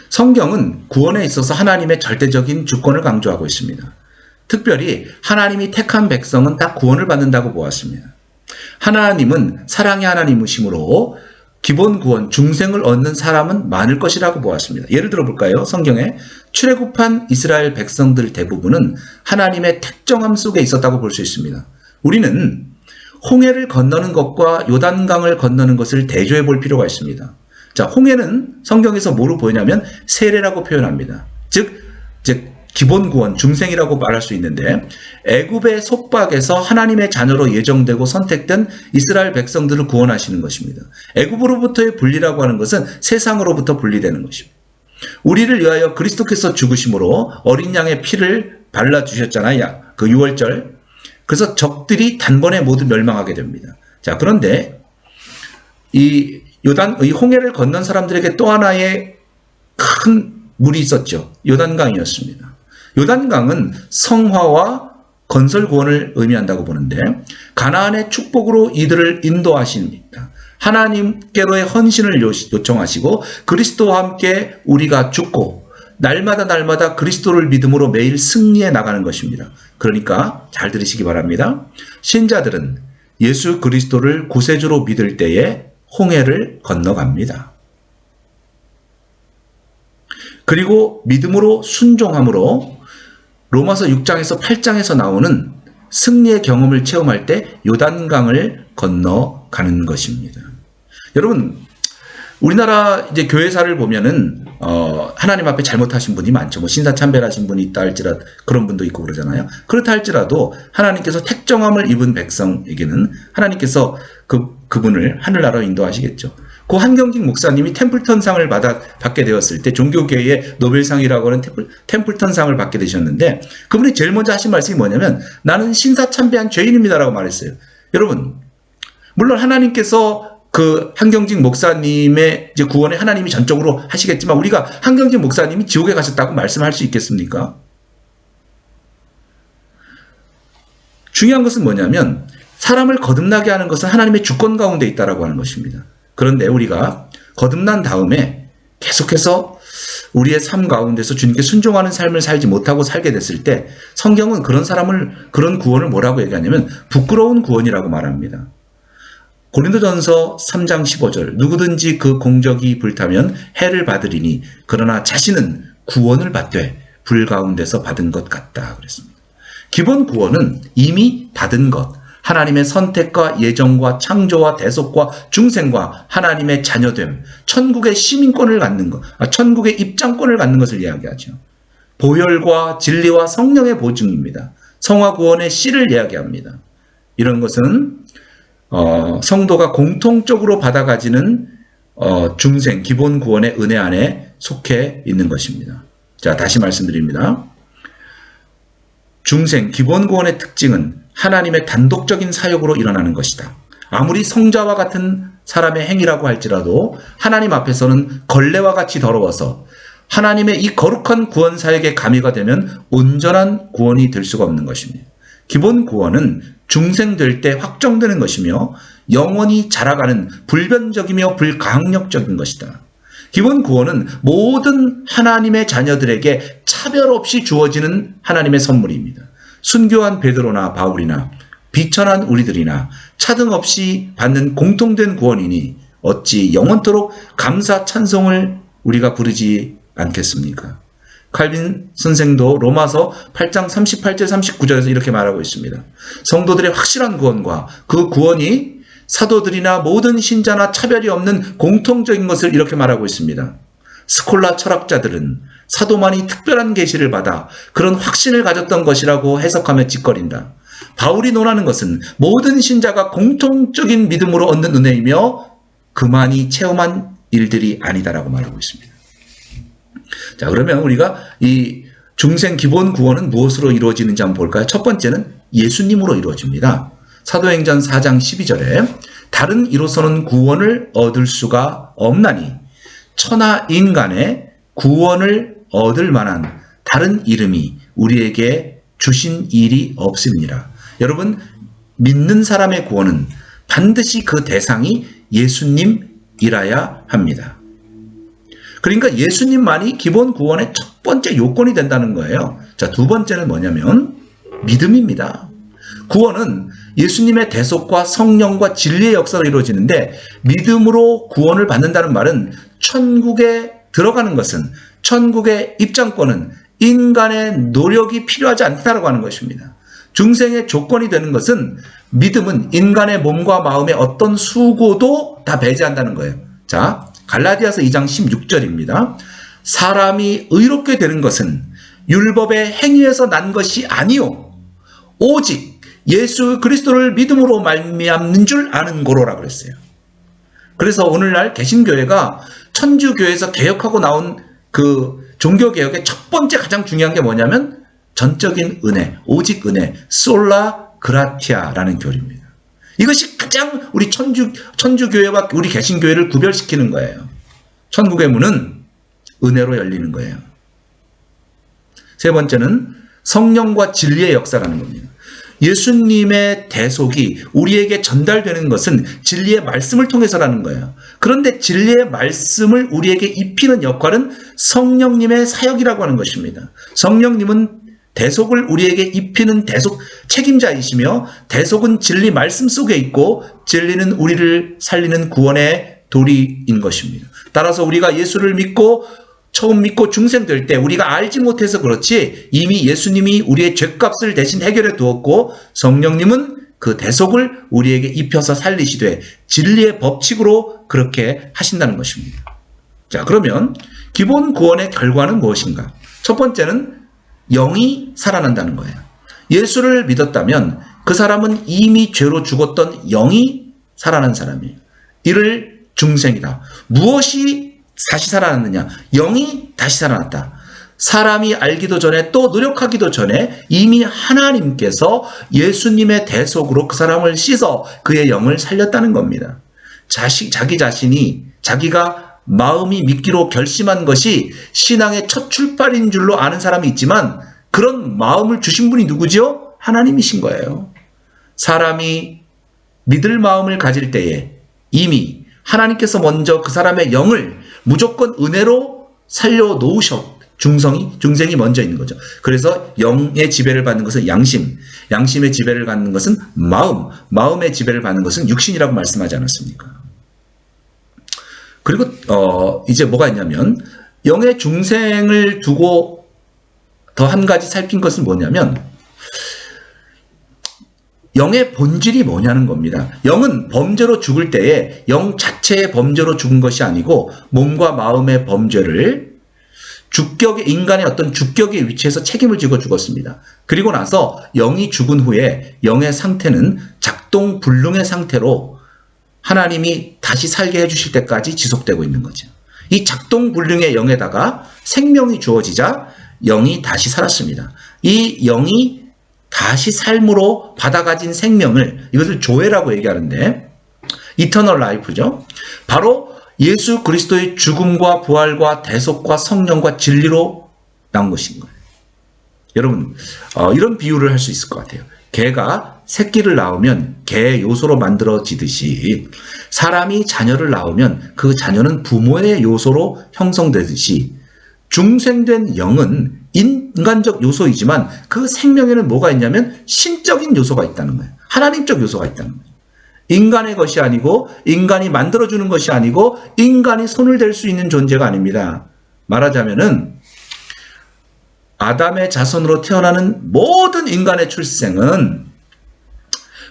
성경은 구원에 있어서 하나님의 절대적인 주권을 강조하고 있습니다. 특별히 하나님이 택한 백성은 다 구원을 받는다고 보았습니다. 하나님은 사랑의 하나님이시므로 기본 구원, 중생을 얻는 사람은 많을 것이라고 보았습니다. 예를 들어 볼까요? 성경에 출애굽한 이스라엘 백성들 대부분은 하나님의 택정함 속에 있었다고 볼 수 있습니다. 우리는 홍해를 건너는 것과 요단강을 건너는 것을 대조해 볼 필요가 있습니다. 자, 홍해는 성경에서 뭐로 보이냐면 세례라고 표현합니다. 즉 기본 구원, 중생이라고 말할 수 있는데, 애굽의 속박에서 하나님의 자녀로 예정되고 선택된 이스라엘 백성들을 구원하시는 것입니다. 애굽으로부터의 분리라고 하는 것은 세상으로부터 분리되는 것입니다. 우리를 위하여 그리스도께서 죽으심으로 어린 양의 피를 발라주셨잖아요. 그 6월절. 그래서 적들이 단번에 모두 멸망하게 됩니다. 자, 그런데 이 홍해를 건넌 사람들에게 또 하나의 큰 물이 있었죠. 요단강이었습니다. 요단강은 성화와 건설 구원을 의미한다고 보는데, 가나안의 축복으로 이들을 인도하십니다. 하나님께로의 헌신을 요청하시고 그리스도와 함께 우리가 죽고 날마다 그리스도를 믿음으로 매일 승리해 나가는 것입니다. 그러니까 잘 들으시기 바랍니다. 신자들은 예수 그리스도를 구세주로 믿을 때에 홍해를 건너갑니다. 그리고 믿음으로 순종함으로 로마서 6장에서 8장에서 나오는 승리의 경험을 체험할 때 요단강을 건너가는 것입니다. 여러분, 우리나라 이제 교회사를 보면은 하나님 앞에 잘못하신 분이 많죠. 뭐 신사참배하신 분이 있다 할지라도 그런 분도 있고 그러잖아요. 그렇다 할지라도 하나님께서 택정함을 입은 백성에게는 하나님께서 그분을 하늘나라로 인도하시겠죠. 고 한경직 목사님이 템플턴상을 받게 되었을 때, 종교계의 노벨상이라고 하는 템플턴상을 받게 되셨는데, 그분이 제일 먼저 하신 말씀이 뭐냐면 나는 신사참배한 죄인입니다라고 말했어요. 여러분, 물론 하나님께서 그 한경직 목사님의 이제 구원에 하나님이 전적으로 하시겠지만 우리가 한경직 목사님이 지옥에 가셨다고 말씀할 수 있겠습니까? 중요한 것은 뭐냐면 사람을 거듭나게 하는 것은 하나님의 주권 가운데 있다라고 하는 것입니다. 그런데 우리가 거듭난 다음에 계속해서 우리의 삶 가운데서 주님께 순종하는 삶을 살지 못하고 살게 됐을 때 성경은 그런 구원을 뭐라고 얘기하냐면 부끄러운 구원이라고 말합니다. 고린도전서 3장 15절, 누구든지 그 공적이 불타면 해를 받으리니 그러나 자신은 구원을 받되 불 가운데서 받은 것 같다 그랬습니다. 기본 구원은 이미 받은 것, 하나님의 선택과 예정과 창조와 대속과 중생과 하나님의 자녀됨, 천국의 시민권을 갖는 것, 천국의 입장권을 갖는 것을 이야기하죠. 보혈과 진리와 성령의 보증입니다. 성화 구원의 씨를 이야기합니다. 이런 것은 성도가 공통적으로 받아가지는 중생 기본 구원의 은혜 안에 속해 있는 것입니다. 자, 다시 말씀드립니다. 중생 기본 구원의 특징은 하나님의 단독적인 사역으로 일어나는 것이다. 아무리 성자와 같은 사람의 행위라고 할지라도 하나님 앞에서는 걸레와 같이 더러워서 하나님의 이 거룩한 구원 사역에 가미가 되면 온전한 구원이 될 수가 없는 것입니다. 기본 구원은 중생될 때 확정되는 것이며 영원히 자라가는 불변적이며 불강력적인 것이다. 기본 구원은 모든 하나님의 자녀들에게 차별 없이 주어지는 하나님의 선물입니다. 순교한 베드로나 바울이나 비천한 우리들이나 차등 없이 받는 공통된 구원이니 어찌 영원토록 감사 찬송을 우리가 부르지 않겠습니까? 칼빈 선생도 로마서 8장 38절 39절에서 이렇게 말하고 있습니다. 성도들의 확실한 구원과 그 구원이 사도들이나 모든 신자나 차별이 없는 공통적인 것을 이렇게 말하고 있습니다. 스콜라 철학자들은 사도만이 특별한 계시를 받아 그런 확신을 가졌던 것이라고 해석하며 짓거린다. 바울이 논하는 것은 모든 신자가 공통적인 믿음으로 얻는 은혜이며 그만이 체험한 일들이 아니다라고 말하고 있습니다. 자, 그러면 우리가 이 중생 기본 구원은 무엇으로 이루어지는지 한번 볼까요? 첫 번째는 예수님으로 이루어집니다. 사도행전 4장 12절에 다른 이로서는 구원을 얻을 수가 없나니 천하 인간의 구원을 얻을 만한 다른 이름이 우리에게 주신 일이 없습니다. 여러분, 믿는 사람의 구원은 반드시 그 대상이 예수님이라야 합니다. 그러니까 예수님만이 기본 구원의 첫 번째 요건이 된다는 거예요. 자, 두 번째는 뭐냐면 믿음입니다. 구원은 예수님의 대속과 성령과 진리의 역사로 이루어지는데 믿음으로 구원을 받는다는 말은 천국에 들어가는 것은, 천국의 입장권은 인간의 노력이 필요하지 않다라고 하는 것입니다. 중생의 조건이 되는 것은 믿음은 인간의 몸과 마음의 어떤 수고도 다 배제한다는 거예요. 자, 갈라디아서 2장 16절입니다. 사람이 의롭게 되는 것은 율법의 행위에서 난 것이 아니요 오직 예수 그리스도를 믿음으로 말미암는 줄 아는 고로라 그랬어요. 그래서 오늘날 개신교회가 천주교회에서 개혁하고 나온 그 종교개혁의 첫 번째 가장 중요한 게 뭐냐면 전적인 은혜, 오직 은혜, 솔라 그라티아라는 교리입니다. 이것이 가장 우리 천주교회와 우리 개신교회를 구별시키는 거예요. 천국의 문은 은혜로 열리는 거예요. 세 번째는 성령과 진리의 역사라는 겁니다. 예수님의 대속이 우리에게 전달되는 것은 진리의 말씀을 통해서라는 거예요. 그런데 진리의 말씀을 우리에게 입히는 역할은 성령님의 사역이라고 하는 것입니다. 성령님은 대속을 우리에게 입히는 대속 책임자이시며 대속은 진리 말씀 속에 있고 진리는 우리를 살리는 구원의 도리인 것입니다. 따라서 우리가 예수를 믿고 처음 믿고 중생될 때 우리가 알지 못해서 그렇지 이미 예수님이 우리의 죄값을 대신 해결해 두었고 성령님은 그 대속을 우리에게 입혀서 살리시되 진리의 법칙으로 그렇게 하신다는 것입니다. 자, 그러면 기본 구원의 결과는 무엇인가? 첫 번째는 영이 살아난다는 거예요. 예수를 믿었다면 그 사람은 이미 죄로 죽었던 영이 살아난 사람이에요. 이를 중생이다. 무엇이 다시 살아났느냐? 영이 다시 살아났다. 사람이 알기도 전에 또 노력하기도 전에 이미 하나님께서 예수님의 대속으로 그 사람을 씻어 그의 영을 살렸다는 겁니다. 자기 자신이 자기가 마음이 믿기로 결심한 것이 신앙의 첫 출발인 줄로 아는 사람이 있지만 그런 마음을 주신 분이 누구죠? 하나님이신 거예요. 사람이 믿을 마음을 가질 때에 이미 하나님께서 먼저 그 사람의 영을 무조건 은혜로 살려놓으셨. 중생이 먼저 있는 거죠. 그래서 영의 지배를 받는 것은 양심의 지배를 받는 것은 마음의 지배를 받는 것은 육신이라고 말씀하지 않았습니까? 그리고 이제 뭐가 있냐면 영의 중생을 두고 더 한 가지 살핀 것은 뭐냐면 영의 본질이 뭐냐는 겁니다. 영은 범죄로 죽을 때에 영 자체의 범죄로 죽은 것이 아니고 몸과 마음의 범죄를 인간의 어떤 주격의 위치에서 책임을 지고 죽었습니다. 그리고 나서 영이 죽은 후에 영의 상태는 작동불능의 상태로 하나님이 다시 살게 해주실 때까지 지속되고 있는 거죠. 이 작동불능의 영에다가 생명이 주어지자 영이 다시 살았습니다. 이 영이 다시 삶으로 받아가진 생명을 이것을 조회라고 얘기하는데 이터널 라이프죠. 바로 예수 그리스도의 죽음과 부활과 대속과 성령과 진리로 나온 것인 거예요. 여러분 이런 비유를 할 수 있을 것 같아요. 개가 새끼를 낳으면 개 요소로 만들어지듯이 사람이 자녀를 낳으면 그 자녀는 부모의 요소로 형성되듯이 중생된 영은 인간적 요소이지만 그 생명에는 뭐가 있냐면 신적인 요소가 있다는 거예요. 하나님적 요소가 있다는 거예요. 인간의 것이 아니고 인간이 만들어주는 것이 아니고 인간이 손을 댈 수 있는 존재가 아닙니다. 말하자면은 아담의 자손으로 태어나는 모든 인간의 출생은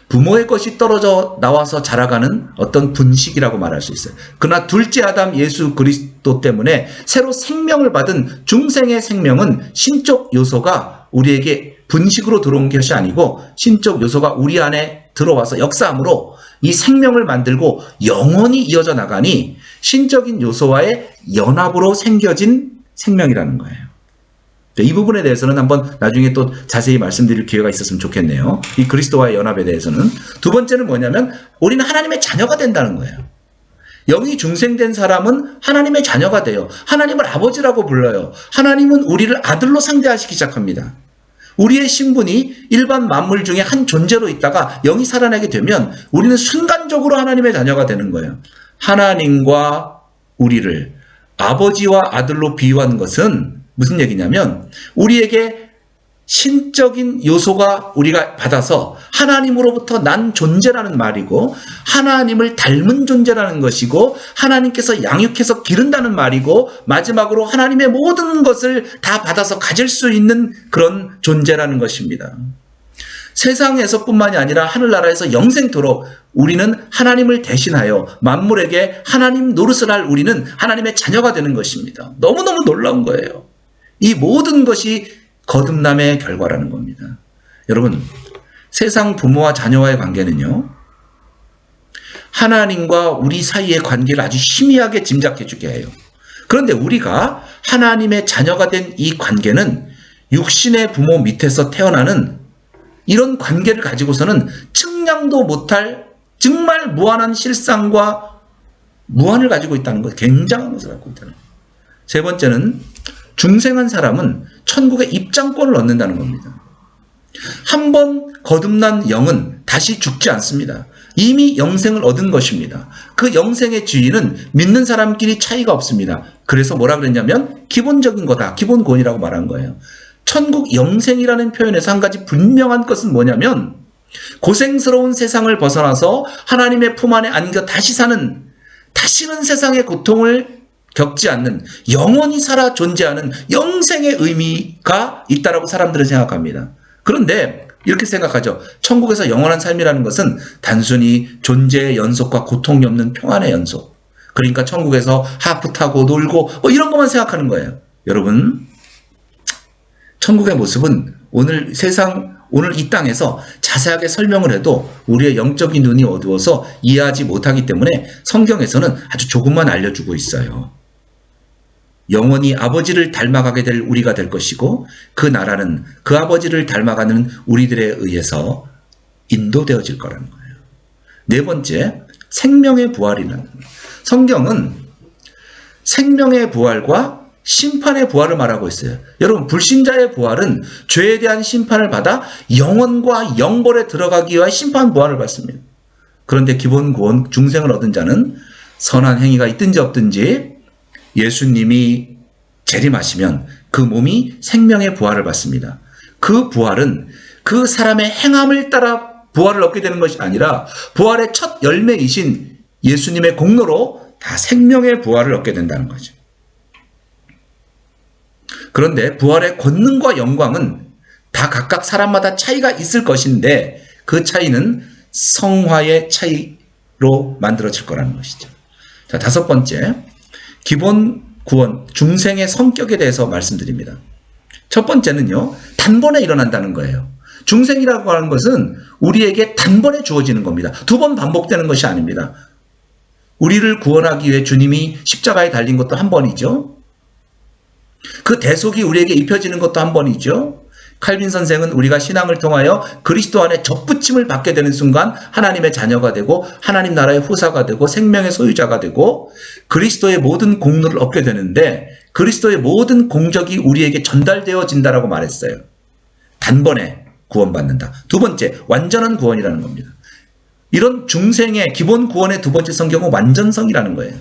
부모의 것이 떨어져 나와서 자라가는 어떤 분식이라고 말할 수 있어요. 그러나 둘째 아담 예수 그리스도 때문에 새로 생명을 받은 중생의 생명은 신적 요소가 우리에게 분식으로 들어온 것이 아니고 신적 요소가 우리 안에 들어와서 역사함으로 이 생명을 만들고 영원히 이어져 나가니 신적인 요소와의 연합으로 생겨진 생명이라는 거예요. 이 부분에 대해서는 한번 나중에 또 자세히 말씀드릴 기회가 있었으면 좋겠네요. 이 그리스도와의 연합에 대해서는. 두 번째는 뭐냐면 우리는 하나님의 자녀가 된다는 거예요. 영이 중생된 사람은 하나님의 자녀가 돼요. 하나님을 아버지라고 불러요. 하나님은 우리를 아들로 상대하시기 시작합니다. 우리의 신분이 일반 만물 중에 한 존재로 있다가 영이 살아나게 되면 우리는 순간적으로 하나님의 자녀가 되는 거예요. 하나님과 우리를 아버지와 아들로 비유한 것은 무슨 얘기냐면 우리에게 신적인 요소가 우리가 받아서 하나님으로부터 난 존재라는 말이고 하나님을 닮은 존재라는 것이고 하나님께서 양육해서 기른다는 말이고 마지막으로 하나님의 모든 것을 다 받아서 가질 수 있는 그런 존재라는 것입니다. 세상에서 뿐만이 아니라 하늘나라에서 영생토록 우리는 하나님을 대신하여 만물에게 하나님 노릇을 할 우리는 하나님의 자녀가 되는 것입니다. 너무너무 놀라운 거예요. 이 모든 것이 거듭남의 결과라는 겁니다. 여러분, 세상 부모와 자녀와의 관계는요, 하나님과 우리 사이의 관계를 아주 희미하게 짐작해 주게 해요. 그런데 우리가 하나님의 자녀가 된 이 관계는 육신의 부모 밑에서 태어나는 이런 관계를 가지고서는 측량도 못할 정말 무한한 실상과 무한을 가지고 있다는 것, 굉장한 것을 갖고 있다는 것. 세 번째는 중생한 사람은 천국의 입장권을 얻는다는 겁니다. 한번 거듭난 영은 다시 죽지 않습니다. 이미 영생을 얻은 것입니다. 그 영생의 지위는 믿는 사람끼리 차이가 없습니다. 그래서 뭐라 그랬냐면 기본적인 거다, 기본권이라고 말한 거예요. 천국 영생이라는 표현에서 한 가지 분명한 것은 뭐냐면 고생스러운 세상을 벗어나서 하나님의 품 안에 안겨 다시 사는, 다시는 세상의 고통을 겪지 않는, 영원히 살아 존재하는 영생의 의미가 있다라고 사람들은 생각합니다. 그런데 이렇게 생각하죠. 천국에서 영원한 삶이라는 것은 단순히 존재의 연속과 고통이 없는 평안의 연속. 그러니까 천국에서 하프 타고 놀고 뭐 이런 것만 생각하는 거예요. 여러분, 천국의 모습은 오늘 이 땅에서 자세하게 설명을 해도 우리의 영적인 눈이 어두워서 이해하지 못하기 때문에 성경에서는 아주 조금만 알려주고 있어요. 영원히 아버지를 닮아가게 될 우리가 될 것이고 그 나라는 그 아버지를 닮아가는 우리들에 의해서 인도되어질 거라는 거예요. 네 번째, 생명의 부활이라는 거예요. 성경은 생명의 부활과 심판의 부활을 말하고 있어요. 여러분, 불신자의 부활은 죄에 대한 심판을 받아 영원과 영벌에 들어가기 위한 심판 부활을 받습니다. 그런데 기본 구원 중생을 얻은 자는 선한 행위가 있든지 없든지 예수님이 재림하시면 그 몸이 생명의 부활을 받습니다. 그 부활은 그 사람의 행함을 따라 부활을 얻게 되는 것이 아니라 부활의 첫 열매이신 예수님의 공로로 다 생명의 부활을 얻게 된다는 거죠. 그런데 부활의 권능과 영광은 다 각각 사람마다 차이가 있을 것인데 그 차이는 성화의 차이로 만들어질 거라는 것이죠. 자, 다섯 번째, 기본 구원, 중생의 성격에 대해서 말씀드립니다. 첫 번째는요, 단번에 일어난다는 거예요. 중생이라고 하는 것은 우리에게 단번에 주어지는 겁니다. 두 번 반복되는 것이 아닙니다. 우리를 구원하기 위해 주님이 십자가에 달린 것도 한 번이죠. 그 대속이 우리에게 입혀지는 것도 한 번이죠. 칼빈 선생은 우리가 신앙을 통하여 그리스도 안에 접붙임을 받게 되는 순간 하나님의 자녀가 되고 하나님 나라의 후사가 되고 생명의 소유자가 되고 그리스도의 모든 공로를 얻게 되는데 그리스도의 모든 공적이 우리에게 전달되어진다라고 말했어요. 단번에 구원받는다. 두 번째, 완전한 구원이라는 겁니다. 이런 중생의 기본 구원의 두 번째 성격은 완전성이라는 거예요.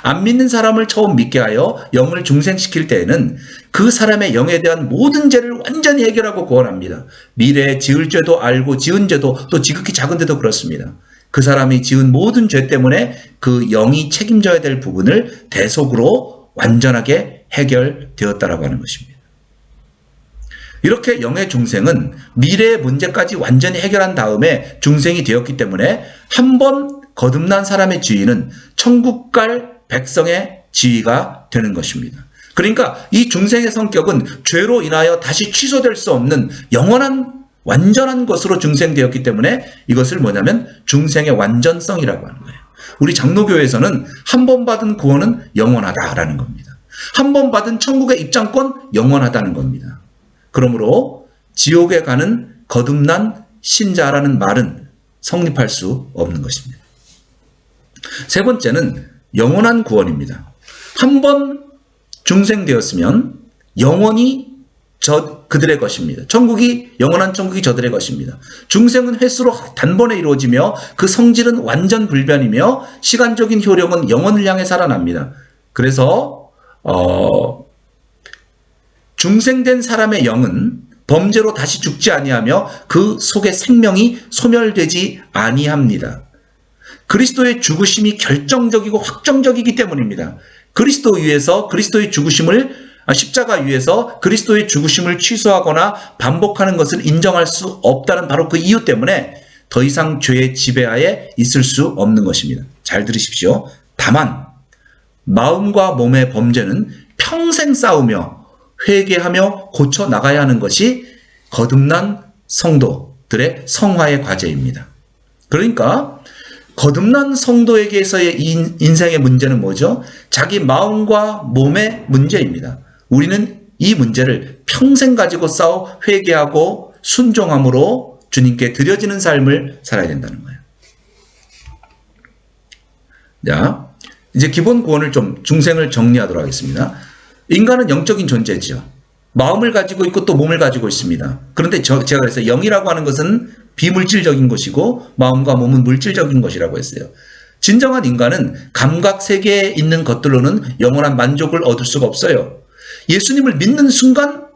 안 믿는 사람을 처음 믿게 하여 영을 중생시킬 때에는 그 사람의 영에 대한 모든 죄를 완전히 해결하고 구원합니다. 미래에 지을 죄도 알고 지은 죄도 또 지극히 작은 데도 그렇습니다. 그 사람이 지은 모든 죄 때문에 그 영이 책임져야 될 부분을 대속으로 완전하게 해결되었다라고 하는 것입니다. 이렇게 영의 중생은 미래의 문제까지 완전히 해결한 다음에 중생이 되었기 때문에 한 번 거듭난 사람의 지위는 천국 갈 백성의 지위가 되는 것입니다. 그러니까 이 중생의 성격은 죄로 인하여 다시 취소될 수 없는 영원한 완전한 것으로 중생되었기 때문에 이것을 뭐냐면 중생의 완전성이라고 하는 거예요. 우리 장로교에서는 한 번 받은 구원은 영원하다라는 겁니다. 한 번 받은 천국의 입장권 영원하다는 겁니다. 그러므로 지옥에 가는 거듭난 신자라는 말은 성립할 수 없는 것입니다. 세 번째는 영원한 구원입니다. 한 번 중생되었으면 영원히 그들의 것입니다. 영원한 천국이 저들의 것입니다. 중생은 횟수로 단번에 이루어지며 그 성질은 완전 불변이며 시간적인 효력은 영원을 향해 살아납니다. 그래서 중생된 사람의 영은 범죄로 다시 죽지 아니하며 그 속에 생명이 소멸되지 아니합니다. 그리스도의 죽으심이 결정적이고 확정적이기 때문입니다. 그리스도 위에서 그리스도의 죽으심을 십자가 위에서 그리스도의 죽으심을 취소하거나 반복하는 것을 인정할 수 없다는 바로 그 이유 때문에 더 이상 죄의 지배하에 있을 수 없는 것입니다. 잘 들으십시오. 다만 마음과 몸의 범죄는 평생 싸우며 회개하며 고쳐 나가야 하는 것이 거듭난 성도들의 성화의 과제입니다. 그러니까 거듭난 성도에게서의 인생의 문제는 뭐죠? 자기 마음과 몸의 문제입니다. 우리는 이 문제를 평생 가지고 싸워 회개하고 순종함으로 주님께 드려지는 삶을 살아야 된다는 거예요. 자, 이제 기본 구원을 좀 중생을 정리하도록 하겠습니다. 인간은 영적인 존재죠. 마음을 가지고 있고 또 몸을 가지고 있습니다. 그런데 제가 그랬어요. 영이라고 하는 것은 비물질적인 것이고 마음과 몸은 물질적인 것이라고 했어요. 진정한 인간은 감각 세계에 있는 것들로는 영원한 만족을 얻을 수가 없어요. 예수님을 믿는 순간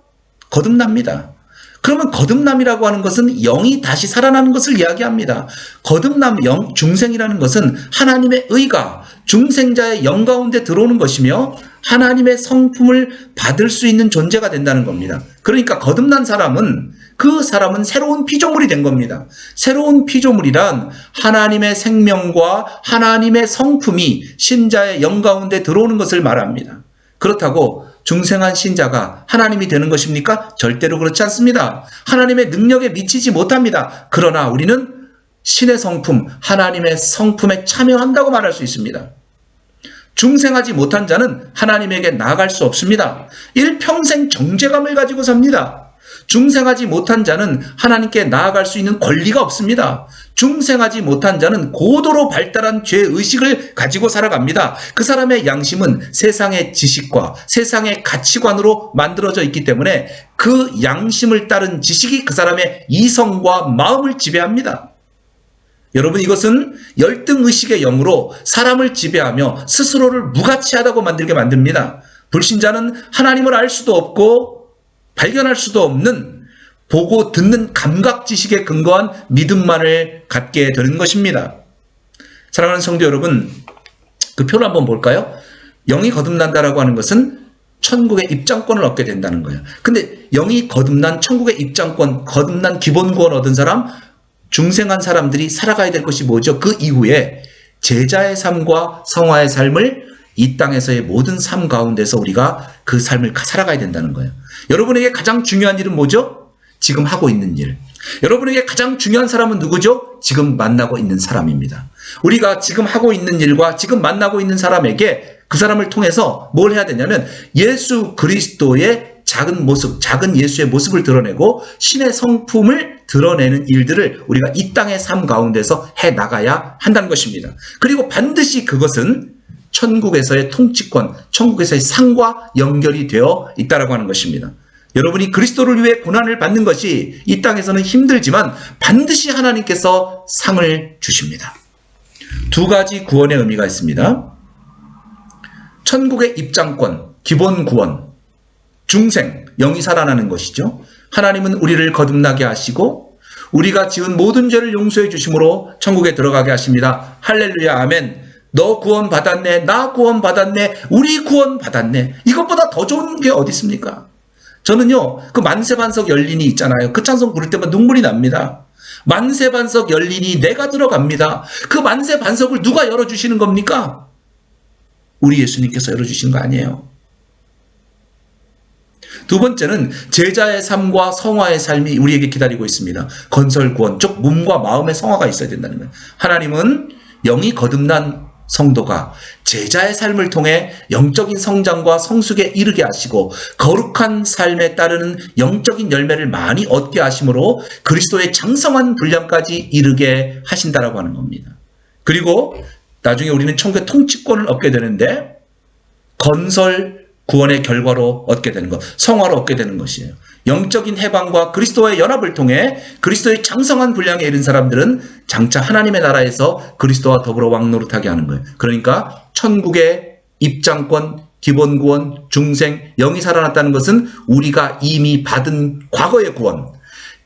거듭납니다. 그러면 거듭남이라고 하는 것은 영이 다시 살아나는 것을 이야기합니다. 거듭남, 중생이라는 것은 하나님의 의가 중생자의 영 가운데 들어오는 것이며 하나님의 성품을 받을 수 있는 존재가 된다는 겁니다. 그러니까 거듭난 사람은 그 사람은 새로운 피조물이 된 겁니다. 새로운 피조물이란 하나님의 생명과 하나님의 성품이 신자의 영 가운데 들어오는 것을 말합니다. 그렇다고 중생한 신자가 하나님이 되는 것입니까? 절대로 그렇지 않습니다. 하나님의 능력에 미치지 못합니다. 그러나 우리는 신의 성품, 하나님의 성품에 참여한다고 말할 수 있습니다. 중생하지 못한 자는 하나님에게 나아갈 수 없습니다. 일평생 정죄감을 가지고 삽니다. 중생하지 못한 자는 하나님께 나아갈 수 있는 권리가 없습니다. 중생하지 못한 자는 고도로 발달한 죄의식을 가지고 살아갑니다. 그 사람의 양심은 세상의 지식과 세상의 가치관으로 만들어져 있기 때문에 그 양심을 따른 지식이 그 사람의 이성과 마음을 지배합니다. 여러분, 이것은 열등의식의 영으로 사람을 지배하며 스스로를 무가치하다고 만들게 만듭니다. 불신자는 하나님을 알 수도 없고 발견할 수도 없는 보고 듣는 감각 지식에 근거한 믿음만을 갖게 되는 것입니다. 사랑하는 성도 여러분, 그 표를 한번 볼까요? 영이 거듭난다라고 하는 것은 천국의 입장권을 얻게 된다는 거예요. 근데 영이 거듭난 천국의 입장권, 거듭난 기본 구원 얻은 사람, 중생한 사람들이 살아가야 될 것이 뭐죠? 그 이후에 제자의 삶과 성화의 삶을 이 땅에서의 모든 삶 가운데서 우리가 그 삶을 살아가야 된다는 거예요. 여러분에게 가장 중요한 일은 뭐죠? 지금 하고 있는 일. 여러분에게 가장 중요한 사람은 누구죠? 지금 만나고 있는 사람입니다. 우리가 지금 하고 있는 일과 지금 만나고 있는 사람에게 그 사람을 통해서 뭘 해야 되냐면 예수 그리스도의 작은 모습, 작은 예수의 모습을 드러내고 신의 성품을 드러내는 일들을 우리가 이 땅의 삶 가운데서 해나가야 한다는 것입니다. 그리고 반드시 그것은 천국에서의 통치권, 천국에서의 상과 연결이 되어 있다라고 하는 것입니다. 여러분이 그리스도를 위해 고난을 받는 것이 이 땅에서는 힘들지만 반드시 하나님께서 상을 주십니다. 두 가지 구원의 의미가 있습니다. 천국의 입장권, 기본 구원, 중생, 영이 살아나는 것이죠. 하나님은 우리를 거듭나게 하시고 우리가 지은 모든 죄를 용서해 주심으로 천국에 들어가게 하십니다. 할렐루야, 아멘. 너 구원 받았네, 나 구원 받았네, 우리 구원 받았네. 이것보다 더 좋은 게 어디 있습니까? 저는요, 그 만세반석 열린이 있잖아요. 그 찬송 부를 때만 눈물이 납니다. 만세반석 열린이 내가 들어갑니다. 그 만세반석을 누가 열어주시는 겁니까? 우리 예수님께서 열어주시는 거 아니에요. 두 번째는 제자의 삶과 성화의 삶이 우리에게 기다리고 있습니다. 건설 구원, 즉 몸과 마음의 성화가 있어야 된다는 거예요. 하나님은 영이 거듭난 성도가 제자의 삶을 통해 영적인 성장과 성숙에 이르게 하시고 거룩한 삶에 따르는 영적인 열매를 많이 얻게 하심으로 그리스도의 장성한 분량까지 이르게 하신다라고 하는 겁니다. 그리고 나중에 우리는 천국의 통치권을 얻게 되는데 건설 구원의 결과로 얻게 되는 것, 성화로 얻게 되는 것이에요. 영적인 해방과 그리스도의 연합을 통해 그리스도의 장성한 분량에 이른 사람들은 장차 하나님의 나라에서 그리스도와 더불어 왕노릇하게 하는 거예요. 그러니까 천국의 입장권, 기본 구원, 중생, 영이 살아났다는 것은 우리가 이미 받은 과거의 구원,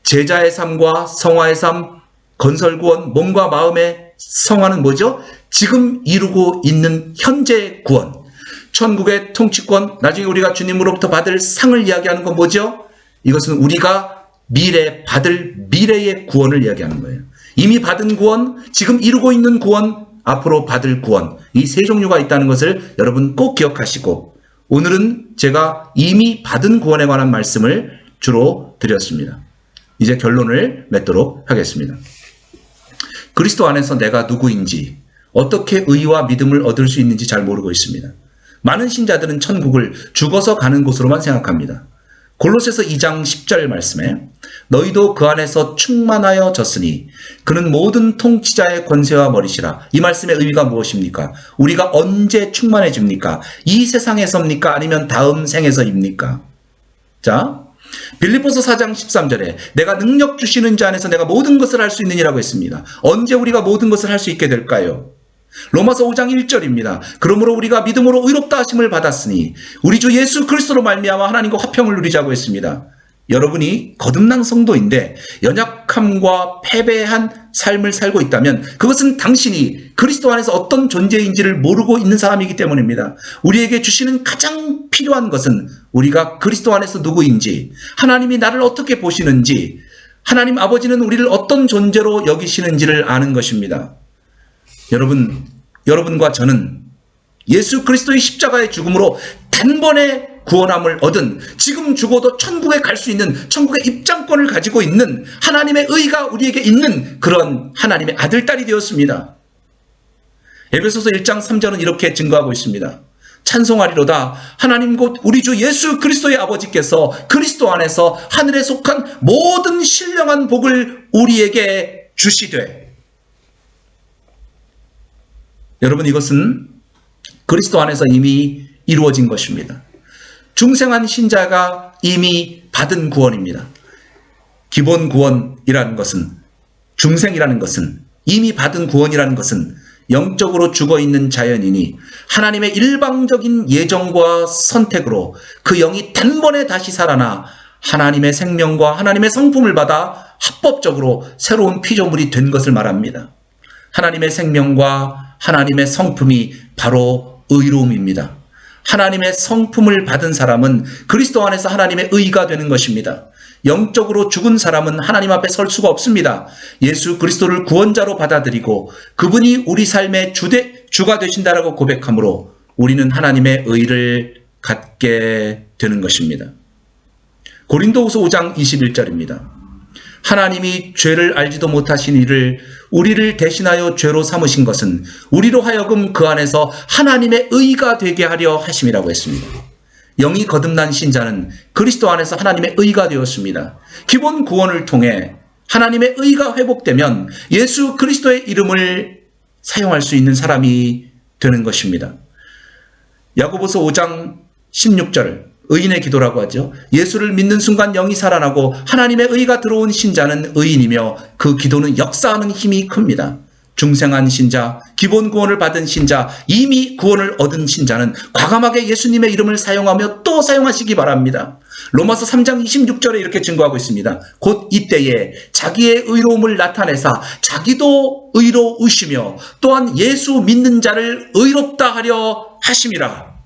제자의 삶과 성화의 삶, 건설 구원, 몸과 마음의 성화는 뭐죠? 지금 이루고 있는 현재의 구원, 천국의 통치권, 나중에 우리가 주님으로부터 받을 상을 이야기하는 건 뭐죠? 이것은 우리가 미래 받을 미래의 구원을 이야기하는 거예요. 이미 받은 구원, 지금 이루고 있는 구원, 앞으로 받을 구원, 이 세 종류가 있다는 것을 여러분 꼭 기억하시고, 오늘은 제가 이미 받은 구원에 관한 말씀을 주로 드렸습니다. 이제 결론을 맺도록 하겠습니다. 그리스도 안에서 내가 누구인지, 어떻게 의와 믿음을 얻을 수 있는지 잘 모르고 있습니다. 많은 신자들은 천국을 죽어서 가는 곳으로만 생각합니다. 골로새서 2장 10절 말씀에 너희도 그 안에서 충만하여 졌으니 그는 모든 통치자의 권세와 머리시라. 이 말씀의 의미가 무엇입니까? 우리가 언제 충만해집니까? 이 세상에서입니까? 아니면 다음 생에서입니까? 자, 빌립보서 4장 13절에 내가 능력 주시는 자 안에서 내가 모든 것을 할 수 있느니라고 했습니다. 언제 우리가 모든 것을 할 수 있게 될까요? 로마서 5장 1절입니다. 그러므로 우리가 믿음으로 의롭다 하심을 받았으니 우리 주 예수 그리스도로 말미암아 하나님과 화평을 누리자고 했습니다. 여러분이 거듭난 성도인데 연약함과 패배한 삶을 살고 있다면 그것은 당신이 그리스도 안에서 어떤 존재인지를 모르고 있는 사람이기 때문입니다. 우리에게 주시는 가장 필요한 것은 우리가 그리스도 안에서 누구인지, 하나님이 나를 어떻게 보시는지, 하나님 아버지는 우리를 어떤 존재로 여기시는지를 아는 것입니다. 여러분과 저는 예수 그리스도의 십자가의 죽음으로 단번에 구원함을 얻은, 지금 죽어도 천국에 갈 수 있는 천국의 입장권을 가지고 있는 하나님의 의가 우리에게 있는 그런 하나님의 아들, 딸이 되었습니다. 에베소서 1장 3절은 이렇게 증거하고 있습니다. 찬송하리로다 하나님 곧 우리 주 예수 그리스도의 아버지께서 그리스도 안에서 하늘에 속한 모든 신령한 복을 우리에게 주시되. 여러분, 이것은 그리스도 안에서 이미 이루어진 것입니다. 중생한 신자가 이미 받은 구원입니다. 기본 구원이라는 것은, 중생이라는 것은, 이미 받은 구원이라는 것은 영적으로 죽어있는 자연인이 하나님의 일방적인 예정과 선택으로 그 영이 단번에 다시 살아나 하나님의 생명과 하나님의 성품을 받아 합법적으로 새로운 피조물이 된 것을 말합니다. 하나님의 생명과 하나님의 성품이 바로 의로움입니다. 하나님의 성품을 받은 사람은 그리스도 안에서 하나님의 의가 되는 것입니다. 영적으로 죽은 사람은 하나님 앞에 설 수가 없습니다. 예수 그리스도를 구원자로 받아들이고 그분이 우리 삶의 주가 되신다라고 고백함으로 우리는 하나님의 의를 갖게 되는 것입니다. 고린도후서 5장 21절입니다. 하나님이 죄를 알지도 못하신 이를 우리를 대신하여 죄로 삼으신 것은 우리로 하여금 그 안에서 하나님의 의가 되게 하려 하심이라고 했습니다. 영이 거듭난 신자는 그리스도 안에서 하나님의 의가 되었습니다. 기본 구원을 통해 하나님의 의가 회복되면 예수 그리스도의 이름을 사용할 수 있는 사람이 되는 것입니다. 야고보서 5장 16절 의인의 기도라고 하죠. 예수를 믿는 순간 영이 살아나고 하나님의 의가 들어온 신자는 의인이며 그 기도는 역사하는 힘이 큽니다. 중생한 신자, 기본 구원을 받은 신자, 이미 구원을 얻은 신자는 과감하게 예수님의 이름을 사용하며 또 사용하시기 바랍니다. 로마서 3장 26절에 이렇게 증거하고 있습니다. 곧 이때에 자기의 의로움을 나타내사 자기도 의로우시며 또한 예수 믿는 자를 의롭다 하려 하심이라.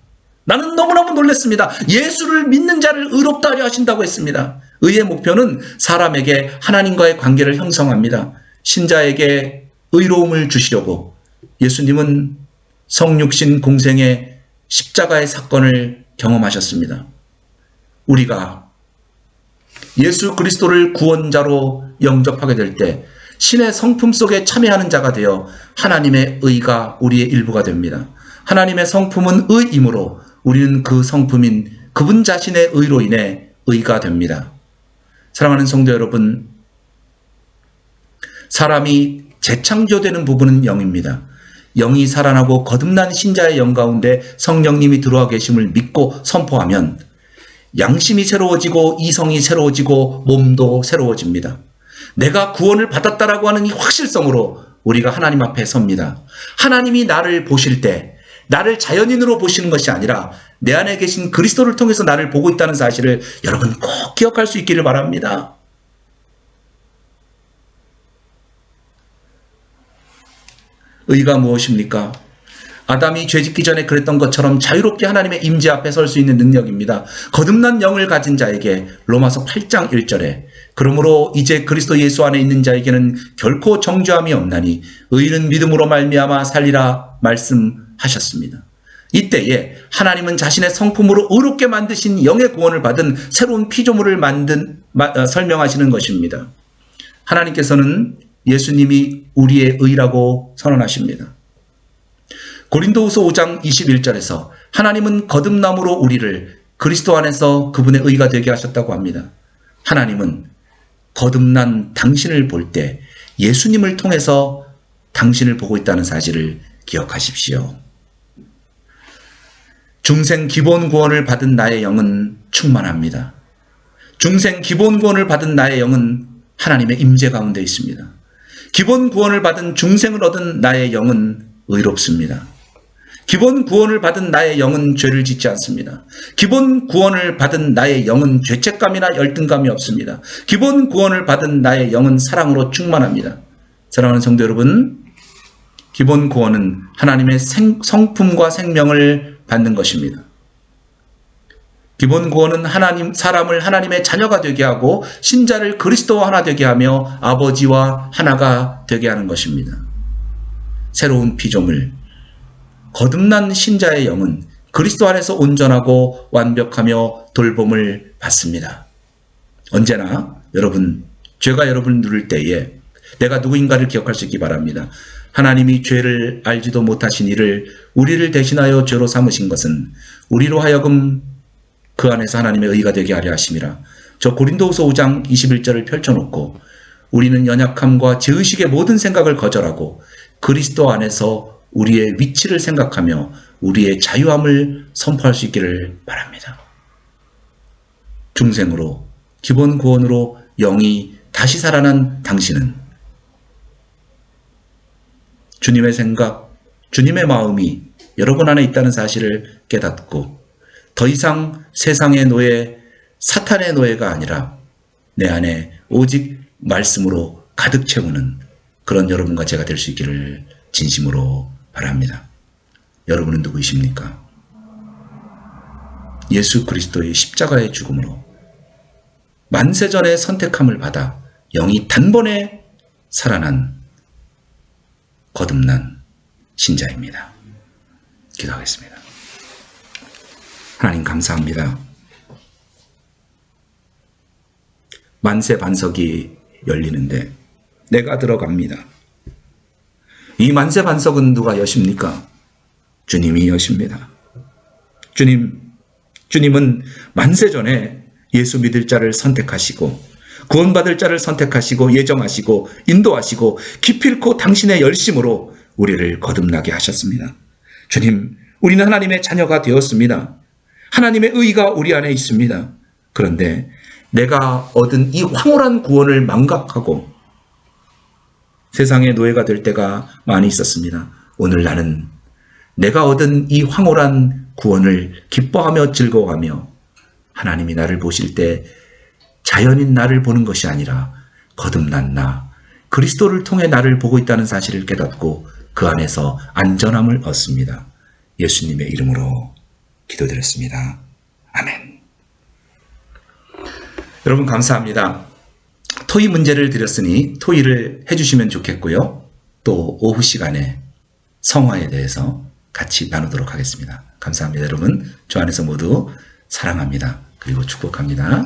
나는 너무너무 놀랐습니다. 예수를 믿는 자를 의롭다 하려 하신다고 했습니다. 의의 목표는 사람에게 하나님과의 관계를 형성합니다. 신자에게 의로움을 주시려고 예수님은 성육신 공생의 십자가의 사건을 경험하셨습니다. 우리가 예수 그리스도를 구원자로 영접하게 될 때 신의 성품 속에 참여하는 자가 되어 하나님의 의가 우리의 일부가 됩니다. 하나님의 성품은 의이므로 우리는 그 성품인 그분 자신의 의로 인해 의가 됩니다. 사랑하는 성도 여러분, 사람이 재창조되는 부분은 영입니다. 영이 살아나고 거듭난 신자의 영 가운데 성령님이 들어와 계심을 믿고 선포하면 양심이 새로워지고 이성이 새로워지고 몸도 새로워집니다. 내가 구원을 받았다라고 하는 이 확실성으로 우리가 하나님 앞에 섭니다. 하나님이 나를 보실 때 나를 자연인으로 보시는 것이 아니라 내 안에 계신 그리스도를 통해서 나를 보고 있다는 사실을 여러분 꼭 기억할 수 있기를 바랍니다. 의가 무엇입니까? 아담이 죄짓기 전에 그랬던 것처럼 자유롭게 하나님의 임재 앞에 설 수 있는 능력입니다. 거듭난 영을 가진 자에게 로마서 8장 1절에 그러므로 이제 그리스도 예수 안에 있는 자에게는 결코 정죄함이 없나니 의인은 믿음으로 말미암아 살리라 말씀하셨습니다. 이때에 하나님은 자신의 성품으로 의롭게 만드신 영의 구원을 받은 새로운 피조물을 설명하시는 것입니다. 하나님께서는 예수님이 우리의 의라고 선언하십니다. 고린도후서 5장 21절에서 하나님은 거듭남으로 우리를 그리스도 안에서 그분의 의가 되게 하셨다고 합니다. 하나님은 거듭난 당신을 볼 때 예수님을 통해서 당신을 보고 있다는 사실을 기억하십시오. 중생 기본 구원을 받은 나의 영은 충만합니다. 중생 기본 구원을 받은 나의 영은 하나님의 임재 가운데 있습니다. 기본 구원을 받은 중생을 얻은 나의 영은 의롭습니다. 기본 구원을 받은 나의 영은 죄를 짓지 않습니다. 기본 구원을 받은 나의 영은 죄책감이나 열등감이 없습니다. 기본 구원을 받은 나의 영은 사랑으로 충만합니다. 사랑하는 성도 여러분, 기본 구원은 하나님의 성품과 생명을 받는 것입니다. 기본 구원은 사람을 하나님의 자녀가 되게 하고 신자를 그리스도와 하나 되게 하며 아버지와 하나가 되게 하는 것입니다. 새로운 피조물, 거듭난 신자의 영은 그리스도 안에서 온전하고 완벽하며 돌봄을 받습니다. 언제나 여러분, 죄가 여러분을 누를 때에 내가 누구인가를 기억할 수 있기 바랍니다. 하나님이 죄를 알지도 못하신 이를 우리를 대신하여 죄로 삼으신 것은 우리로 하여금 그 안에서 하나님의 의가 되게 하려 하심이라. 저 고린도후서 5장 21절을 펼쳐놓고 우리는 연약함과 죄의식의 모든 생각을 거절하고 그리스도 안에서 우리의 위치를 생각하며 우리의 자유함을 선포할 수 있기를 바랍니다. 중생으로 기본 구원으로 영이 다시 살아난 당신은 주님의 생각, 주님의 마음이 여러분 안에 있다는 사실을 깨닫고 더 이상 세상의 노예, 사탄의 노예가 아니라 내 안에 오직 말씀으로 가득 채우는 그런 여러분과 제가 될 수 있기를 진심으로 바랍니다. 여러분은 누구이십니까? 예수 그리스도의 십자가의 죽음으로 만세전에 선택함을 받아 영이 단번에 살아난 거듭난 신자입니다. 기도하겠습니다. 하나님 감사합니다. 만세 반석이 열리는데 내가 들어갑니다. 이 만세 반석은 누가 여십니까? 주님이 여십니다. 주님은 만세 전에 예수 믿을 자를 선택하시고 구원받을 자를 선택하시고 예정하시고 인도하시고 기필코 당신의 열심으로 우리를 거듭나게 하셨습니다. 주님, 우리는 하나님의 자녀가 되었습니다. 하나님의 의가 우리 안에 있습니다. 그런데 내가 얻은 이 황홀한 구원을 망각하고 세상의 노예가 될 때가 많이 있었습니다. 오늘 나는 내가 얻은 이 황홀한 구원을 기뻐하며 즐거워하며 하나님이 나를 보실 때 자연인 나를 보는 것이 아니라 거듭난 나, 그리스도를 통해 나를 보고 있다는 사실을 깨닫고 그 안에서 안전함을 얻습니다. 예수님의 이름으로 기도드렸습니다. 아멘. 여러분 감사합니다. 토의 문제를 드렸으니 토의를 해주시면 좋겠고요. 또 오후 시간에 성화에 대해서 같이 나누도록 하겠습니다. 감사합니다. 여러분 주 안에서 모두 사랑합니다. 그리고 축복합니다.